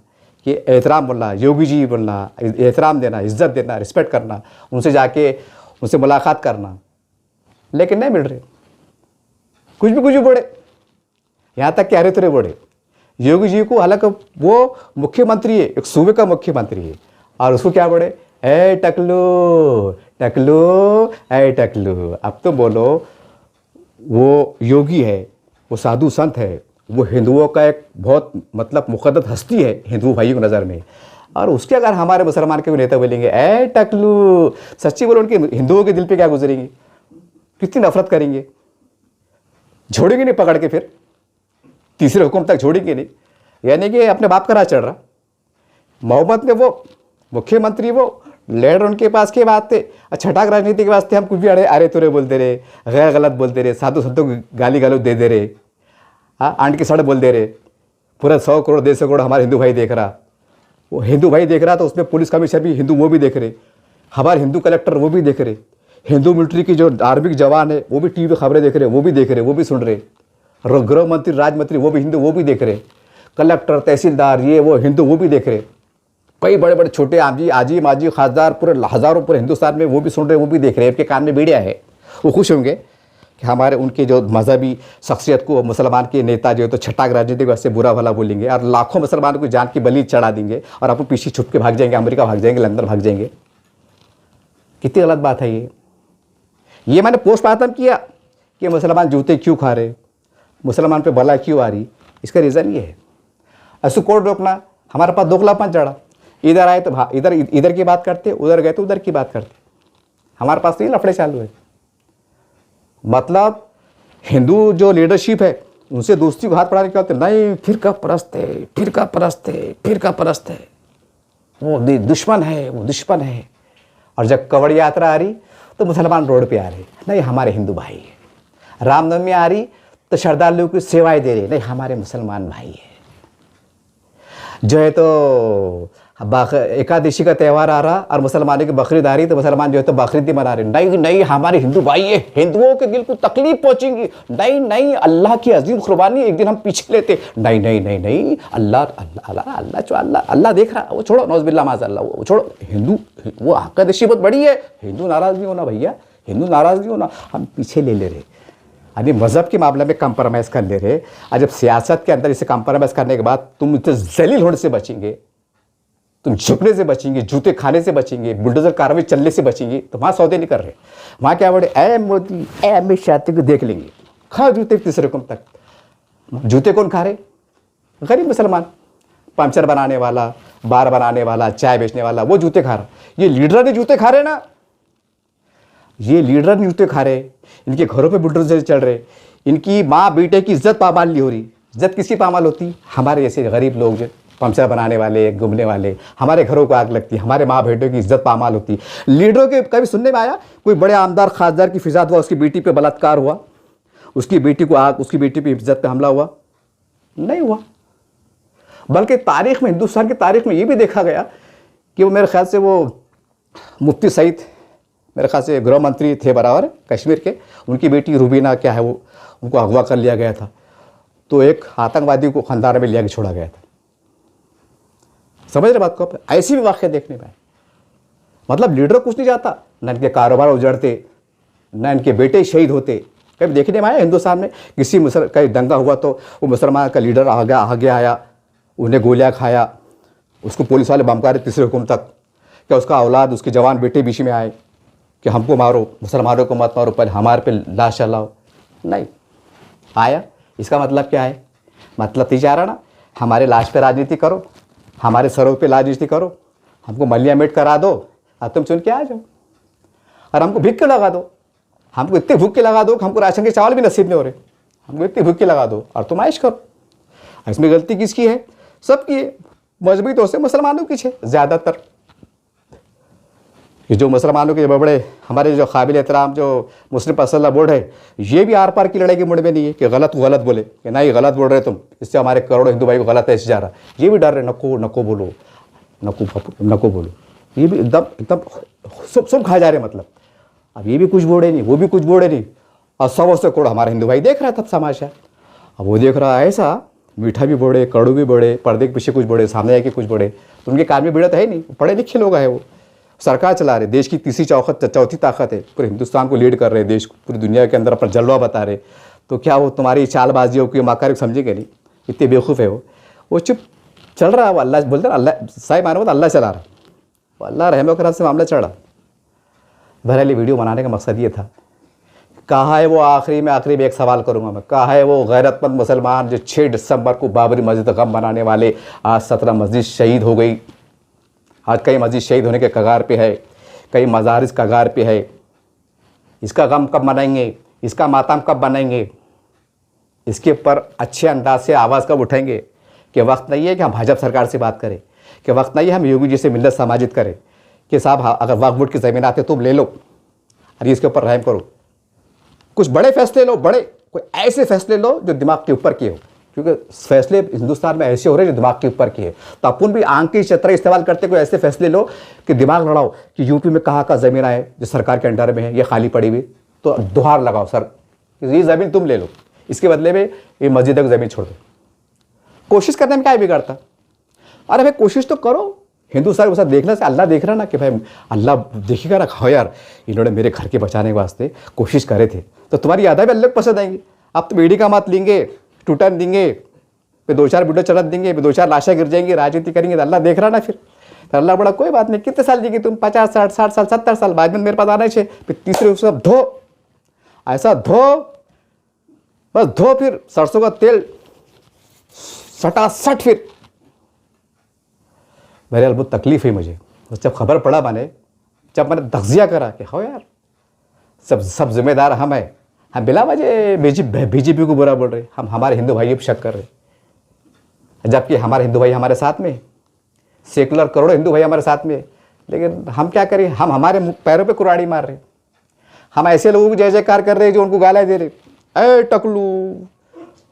कि एहतराम बोलना, योगी जी बोलना, एहतराम देना, इज्जत देना, रिस्पेक्ट करना, उनसे जाके उनसे मुलाकात करना, लेकिन नहीं मिल रहे, कुछ भी बोले, यहाँ तक कि अरे तुरे बोले योगी जी को, हालांकि वो मुख्यमंत्री है, एक सूबे का मुख्यमंत्री है, और उसको क्या बोले, ए टकलू टकलू ए टकलू। अब तो बोलो वो योगी है, वो साधु संत है, वो हिंदुओं का एक बहुत मतलब मुक़द्दस हस्ती है हिंदू भाइयों की नज़र में, और उसके अगर हमारे मुसलमान के नेता बोलेंगे ए टकलू, सच्ची बोलो उनके हिंदुओं के दिल पे क्या गुजरेंगे, कितनी नफरत करेंगे, छोड़ेंगे नहीं पकड़ के, फिर तीसरे हुक्म तक छोड़ेंगे नहीं। यानी कि अपने बाप का राह चढ़ रहा। मोहम्मद ने वो मुख्यमंत्री, वो लीडर उनके पास के बात थे, छठाक राजनीति के वास्ते हम कुछ भी अरे तुरे बोलते रहे, गैर गलत बोलते रहे, साधु संतों को गाली गलौज दे दे रहे, हाँ आंट की सड़ बोल दे रहे, पूरा 100 करोड़ 150 करोड़ हमारे हिंदू भाई देख रहा, वो हिंदू भाई देख रहा तो उसमें पुलिस कमिश्नर भी हिंदू वो भी देख रहे, हमारे हिंदू कलेक्टर वो भी देख रहे, हिंदू मिलिट्री की जो आर्मी के जवान है वो भी टीवी पे खबरें देख रहे, वो भी देख रहे, वो भी सुन रहे, गृह मंत्री राज्य मंत्री वो भी हिंदू, वो भी देख रहे, कलेक्टर तहसीलदार ये वो हिंदू वो भी देख रहे, कई बड़े बड़े छोटे आजी आजी माजी खासदार पूरे हज़ारों पूरे हिंदुस्तान में वो भी सुन रहे, वो भी देख रहे हैं, उनके कान में मीडिया है। वो खुश होंगे कि हमारे उनके जो मजहबी शख्सियत को मुसलमान के नेता जो है तो छटाक राजनीतिक वैसे बुरा भला बोलेंगे और लाखों मुसलमानों को जान की बलि चढ़ा देंगे और आपको पीछे छुप के भाग जाएंगे, अमेरिका भाग जाएंगे, लंदन भाग जाएंगे। कितनी गलत बात है ये मैंने पोस्टमार्टम किया कि मुसलमान जूते क्यों खा रहे, मुसलमान पे बला क्यों आ रही, इसका रीज़न ये है। ऐसे कोर्ट रोकना, हमारे पास दोगलापन चढ़ा, इधर आए तो इधर की बात करते, उधर गए तो उधर की बात करते, हमारे पास तो ये लफड़े चालू है। मतलब हिंदू जो लीडरशिप है उनसे दोस्ती को हाथ बढ़ाने के बाद नहीं फिरका परस्त है, फिरका परस्त है, फिरका परस्त है, वो दुश्मन है, वो दुश्मन है। और जब कवड़ यात्रा आ रही तो मुसलमान रोड पे आ रहे, नहीं हमारे हिंदू भाई है। रामनवमी आ रही तो श्रद्धालुओं की सेवाएं दे रहे, नहीं हमारे मुसलमान भाई है। जो है तो एकादशी का त्यौहार आ रहा और मुसलमानों की बकरीद आ रही तो मुसलमान जो है तो बकरीद मना रहे, नहीं नहीं हमारे हिंदू भाई है, हिंदुओं के दिल को तकलीफ पहुंचेंगी, नहीं नहीं अल्लाह की अजीम कुर्बानी एक दिन हम पीछे लेते, नहीं नहीं नहीं नहीं अल्लाह अल्लाह अल्लाह जो अल्लाह देख रहा, वो छोड़ो नौज़बिल्लाह माज़अल्लाह, वो छोड़ो हिंदू, वो एकादशी बहुत बड़ी है, हिंदू नाराज़ नहीं होना भैया, हिंदू नाराज़ नहीं होना, हम पीछे ले रहे। यानी मज़हब के मामले में कंप्रोमाइज़ कर ले रहे, और जब सियासत के अंदर इसे कंप्रोमाइज़ करने के बाद तुम इतने जलील होने से बचेंगे, तुम झुकने से बचेंगे, जूते खाने से बचेंगे, बुलडोजर कार्रवाई चलने से बचेंगे, तो वहाँ सौदे नहीं कर रहे। वहाँ क्या बोले, ए मोदी ए अमित शाह को देख लेंगे, खा जूते तीसरे रकम तक। जूते कौन खा रहे? गरीब मुसलमान, पंचर बनाने वाला, बार बनाने वाला, चाय बेचने वाला, वो जूते खा रहा। ये लीडर ने जूते खा रहे ना, ये लीडर जूते खा रहे, इनके घरों पे बुलडोजर चल रहे, इनकी माँ बेटे की इज्जत पामाल नहीं हो रही। इज्जत किसकी पामाल होती? हमारे जैसे गरीब लोग जो पंचर बनाने वाले, घूमने वाले, हमारे घरों को आग लगती, हमारे माँ बेटों की इज्जत पामाल होती। लीडरों के कभी सुनने में आया कोई बड़े आमदार खासदार की फिजात हुआ, उसकी बेटी पे बलात्कार हुआ, उसकी बेटी को आग, उसकी बेटी पे इज्जत पे हमला हुआ? नहीं हुआ। बल्कि तारीख में, हिंदुस्तान की तारीख में ये भी देखा गया कि वो मेरे ख्याल से वो मुफ्ती सईद मेरे ख्याल से गृह मंत्री थे बराबर कश्मीर के, उनकी बेटी रुबीना क्या है वो, उनको अगवा कर लिया गया था, तो एक आतंकवादी को खंदार में लिया के छोड़ा गया था। समझ रहे बात को? ऐसी भी वाक़या देखने में आए। मतलब लीडर कुछ नहीं जाता, न इनके कारोबार उजड़ते, न इनके बेटे शहीद होते। कभी देखने में आया हिंदुस्तान में किसी कहीं दंगा हुआ तो वो मुसलमान का लीडर आगे आया, उन्हें गोलियां खाया, उसको पुलिस वाले बमकारे तीसरे हुक्म तक, क्या उसका औलाद, उसके जवान बेटे बीच में आए कि हमको मारो, मुसलमानों को मत मारो, पहले हमारे पे लाश चलाओ? नहीं आया। इसका मतलब क्या है? मतलब तो जा रहा ना, हमारे लाश पे राजनीति करो, हमारे सरों पे राजनीति करो, हमको मलिया मेट करा दो और तुम चुन के आ जाओ, और हमको भिक्के लगा दो, हमको इतने भूखे लगा दो कि हमको राशन के चावल भी नसीब नहीं हो रहे, हमको इतने भूखे लगा दो और तुम आइश करो। इसमें गलती किसकी है? सबकी है। मजबूरी तौर से मुसलमानों की है ज़्यादातर। ये जो मुसलमानों के बड़े हमारे जो काबिल एहतराम जो मुस्लिम पर्सनल बोर्ड है, ये भी आर पार की लड़ाई के मुड़ में नहीं है कि गलत को गलत बोले कि नहीं गलत बोल रहे तुम, इससे हमारे करोड़ों हिंदू भाई को गलत ऐसे जा रहा। ये भी डर रहे, नको बोलो, नको बोलो। ये भी एकदम सब खा जा रहे। मतलब अब ये भी कुछ बोले नहीं, वो भी कुछ बोले नहीं, और सब से कोड़ हमारा हिंदू भाई देख रहा था तमाशा। अब वो देख रहा है ऐसा, मीठा भी बोले, कड़ू भी बोले, पर्दे के पीछे कुछ बोले, सामने आके कुछ बोले, तो उनके कान में भिड़त है नहीं। पढ़े लिखे लोग हैं, वो सरकार चला रहे, देश की तीसरी चौथी ताकत है, पूरे हिंदुस्तान को लीड कर रहे, देश पूरी दुनिया के अंदर अपना जलवा बता रहे। तो क्या वो तुम्हारी चालबाजियों की माकारी समझेंगे नहीं? इतने बेवकूफ़ है वो चुप चल रहा है। वो अल्लाह बोलते हैं, अल्लाह साई मानो तो अल्लाह चला रहा, वो अल्लाह रहम करम से मामला चढ़ा। बहरहाल वीडियो बनाने का मकसद ये था। कहाँ है वो आखिरी में एक सवाल करूँगा मैं, कहाँ है वो गैरतमंद मुसलमान जो 6 दिसंबर को बाबरी मस्जिद गम बनाने वाले? आज 17 मस्जिद शहीद हो गई, आज कई मस्जिद शहीद होने के कगार पे है, कई मजारिस कगार पे है। इसका गम कब मनाएंगे? इसका मातम कब बनाएंगे? इसके ऊपर अच्छे अंदाज से आवाज़ कब उठाएंगे? कि वक्त नहीं है कि हम भाजपा सरकार से बात करें, कि वक्त नहीं है हम योगी जी से मिलत समाजित करें कि साहब अगर वक्फ बोर्ड की ज़मीन आते तुम ले लो और इसके ऊपर रहम करो। कुछ बड़े फैसले लो, बड़े कोई ऐसे फैसले लो जो दिमाग के ऊपर के हो, क्योंकि फैसले हिंदुस्तान में ऐसे हो रहे हैं जो दिमाग के ऊपर की है। तो अपन भी आंख की छतरा इस्तेमाल करते कोई ऐसे फैसले लो कि दिमाग लड़ाओ कि यूपी में कहाँ का ज़मीन आए जो सरकार के अंडर में है, ये खाली पड़ी हुई, तो दुहार लगाओ सर ये ज़मीन तुम ले लो, इसके बदले में ये मस्जिद की ज़मीन छोड़ दो। कोशिश करने में क्या बिगड़ता? अरे भाई कोशिश तो करो। हिंदू साहब के साथ देखने से अल्लाह देख रहा ना कि भाई अल्लाह देखेगा ना, खाओ यार इन्होंने मेरे घर के बचाने के वास्ते कोशिश करे थे, तो तुम्हारी यादें भी अल्लाह को पसंद आएंगी। आप तो बीड़ी का मात लेंगे, टूटन देंगे, फिर 2-4 वीडियो चढ़ा देंगे, फिर 2-4 लाशें गिर जाएंगी, राजनीति करेंगे, तो अल्लाह देख रहा ना। फिर तो अल्लाह बड़ा कोई बात नहीं, कितने साल जीगी तुम, 50 60 60 साल 70 साल बाद में मेरे पास आना चाहिए। फिर तीसरे सब धो, ऐसा धो, बस धो, फिर सरसों का तेल सटासट। फिर बहरहाल बहुत तकलीफ हुई मुझे जब खबर पड़ा, जब मैंने तज्जिया करा कि हो यार सब जिम्मेदार हम हैं, हम बिला वजह बीजेपी को बुरा बोल रहे, हम हमारे हिंदू भाइयों पर शक कर रहे, जबकि हमारे हिंदू भाई हमारे साथ में, सेकुलर करोड़ों हिंदू भाई हमारे साथ में, लेकिन हम क्या करें, हम हमारे पैरों पे कुराड़ी मार रहे। हम ऐसे लोगों को जय जयकार कर रहे हैं जो उनको गालियाँ दे रहे, ए टकलू,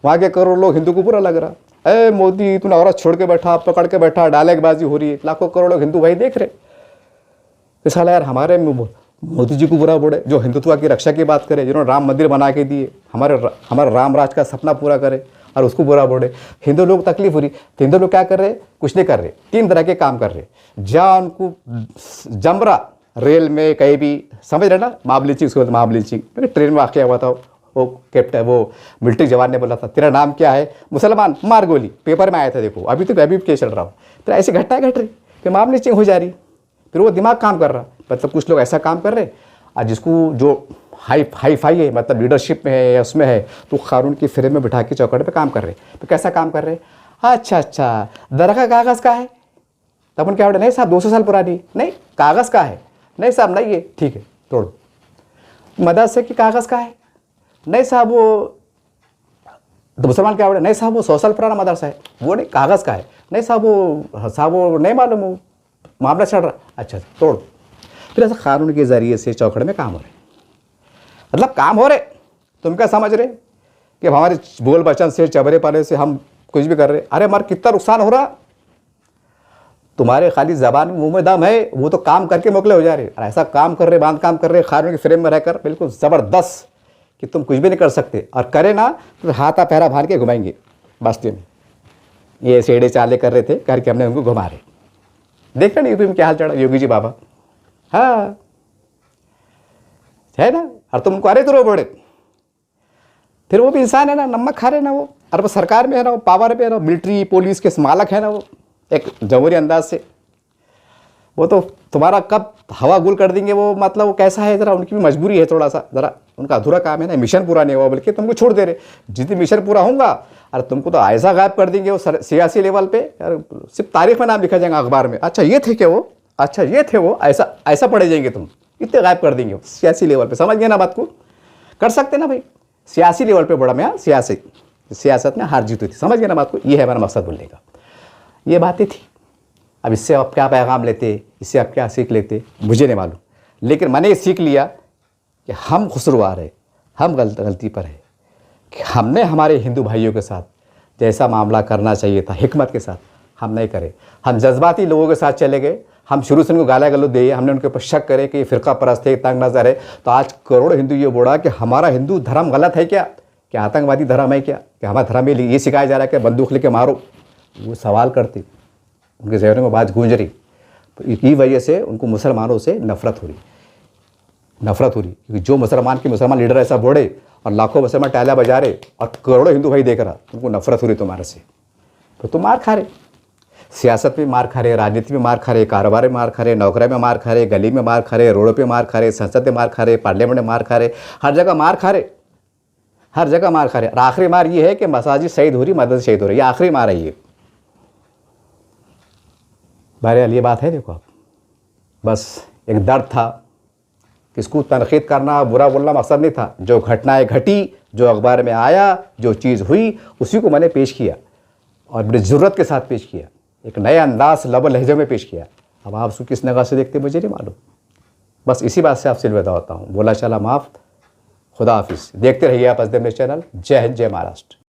वहाँ के करोड़ों लोग हिंदू को बुरा लग रहा, ए मोदी तूने औरत छोड़ के बैठा, पकड़ के बैठा, डालेबाजी हो रही है, लाखों करोड़ों हिंदू भाई देख रहे। तो साला यार हमारे मोदी जी को बुरा बोले जो हिंदुत्व की रक्षा की बात करे, जिन्होंने राम मंदिर बना के दिए, हमारे राम राज का सपना पूरा करे, और उसको बुरा बोले। हिंदू लोग तकलीफ हो रही, तो हिंदू लोग क्या कर रहे, कुछ नहीं कर रहे, 3 तरह के काम कर रहे। जहाँ उनको जमरा रेल में कहीं भी, समझ रहे ना, माब लीचिंग, उसके बाद माब लीचिंग, ट्रेन में वाक़या हुआ था, वो कैप्टन, वो मिलिट्री जवान ने बोला था तेरा नाम क्या है, मुसलमान, मार गोली, पेपर में आया था, देखो अभी तो अभी केस चल रहा हो। तो ऐसी घटनाएं घट रही, फिर माब लीचिंग हो जा रही, फिर वो दिमाग काम कर रहा, मतलब कुछ लोग ऐसा काम कर रहे, और जिसको जो हाई फाई है, मतलब लीडरशिप में है या उसमें है, तो कानून की फ्रेम में बिठा के चौकड़ पे काम कर रहे। तो कैसा काम कर रहे, अच्छा दरगाह कागज़ का है, तब अपन क्या बोले, नहीं साहब 200 साल पुरानी, नहीं कागज़ का है, नहीं साहब नहीं है, ठीक है तोड़। मदरसे की कागज़ का है, नहीं साहब वो, तो मुसलमान क्या बोले, नहीं साहब वो 100 साल पुराना मदरसा है, वो नहीं कागज़ का है, नहीं साहब वो नहीं मालूम, वो मामला चल रहा, अच्छा तोड़। फिर ऐसा कानून के ज़रिए से चौकड़ में काम हो रहे, मतलब काम हो रहे। तुम क्या समझ रहे कि हमारे बोल बचन से, चबरे पाले से हम कुछ भी कर रहे? अरे हमारा कितना नुकसान हो रहा, तुम्हारे खाली ज़बान में मुँह में दम है, वो तो काम करके मोकले हो जा रहे। और ऐसा काम कर रहे, बांध काम कर रहे, कानून के फ्रेम में रहकर, बिल्कुल ज़बरदस्त कि तुम कुछ भी नहीं कर सकते, और करे ना तो हाथा पैरा भार के घुमाएंगे बस्ती में। ये सेड़े चाले कर रहे थे, करके हमने उनको घुमा रहे। देख रहे ना यूपी में क्या हाल चढ़ा, योगी जी बाबा, हाँ है ना। और तुम उनको अरे तो रो बोड़े, फिर वो भी इंसान है ना, नमक खा रहे ना वो, और वो सरकार में है ना, वो पावर पे है ना, मिलिट्री पुलिस के मालक है ना वो, एक जमहूरी अंदाज से। वो तो तुम्हारा कब हवा गुल कर देंगे वो, मतलब वो कैसा है, ज़रा उनकी भी मजबूरी है, थोड़ा सा ज़रा उनका अधूरा काम है ना, मिशन पूरा नहीं हुआ, बल्कि तुमको छोड़ दे रहे। जिस दिन मिशन पूरा होगा, और तुमको तो ऐसा गायब कर देंगे वो सियासी लेवल पे, यार सिर्फ तारीख में नाम लिखा जाएगा अखबार में, अच्छा ये थे क्या वो, अच्छा ये थे वो, ऐसा पढ़े जाएंगे तुम, इतने गायब कर देंगे सियासी लेवल पे। समझ गए ना बात को, कर सकते ना भाई, सियासी लेवल पे बड़ा में, यहाँ सियासत में हार जीत हुई थी। समझ गए ना बात को, ये है हमारा मकसद बोलने का, ये बातें थी। अब इससे आप क्या पैगाम लेते, इससे आप क्या सीख लेते, मुझे नहीं मालूम, लेकिन मैंने ये सीख लिया कि हम खुसरवार है, हम गलती पर है कि हमने हमारे हिंदू भाइयों के साथ जैसा मामला करना चाहिए था हिकमत के साथ, हम नहीं करे। हम जज्बाती लोगों के साथ चले गए, हम शुरू से उनको गाला गलौज दिए, हमने उनके ऊपर शक करे कि फ़िरका परस्त है, तंग नज़र है। तो आज करोड़ों हिंदू ये बोला कि हमारा हिंदू धर्म गलत है क्या आतंकवादी धर्म है क्या, कि हमारा धर्म में ये सिखाया जा रहा है कि बंदूक लेके मारो। वो सवाल करते, उनके जहनों में बात गूंज रही, इसी वजह से उनको मुसलमानों से नफरत हो रही, क्योंकि जो मुसलमान लीडर ऐसा बोले और लाखों मुसलमान टालियां बजा रहे और करोड़ों हिंदू भाई देख रहा, उनको नफरत हो रही तुम्हारे से। तो तुम मार खा रहे, सियासत में मार खा रहे, राजनीति में मार खा रहे, कारोबार में मार खा रहे, नौकरी में मार खा रहे, गली में मार खा रहे, रोड पे मार खा रहे, संसद में मार खा रहे, पार्लियामेंट में मार खा रहे, हर जगह मार खा रहे, हर जगह मार खा रहे। और आखिरी मार ये है कि मसाजिद शहीद हो रही, मदद शहीद हो रही, ये आखिरी मार है। ये बहरहाल ये बात है, देखो आप, बस एक दर्द था, किसको तनकीद करना, बुरा बोलना मकसद नहीं था। जो घटनाएं घटी, जो अखबार में आया, जो चीज़ हुई, उसी को मैंने पेश किया और बड़ी ज़रूरत के साथ पेश किया, एक नए अंदाज लब लहजे में पेश किया। अब आप उसको किस नगाह से देखते मुझे नहीं मालूम, बस इसी बात से आपसे अलविदा होता हूँ। बोला चला माफ़, खुदा हाफिज़। देखते रहिए आप अज़दम चैनल। जय हिंद, जय महाराष्ट्र।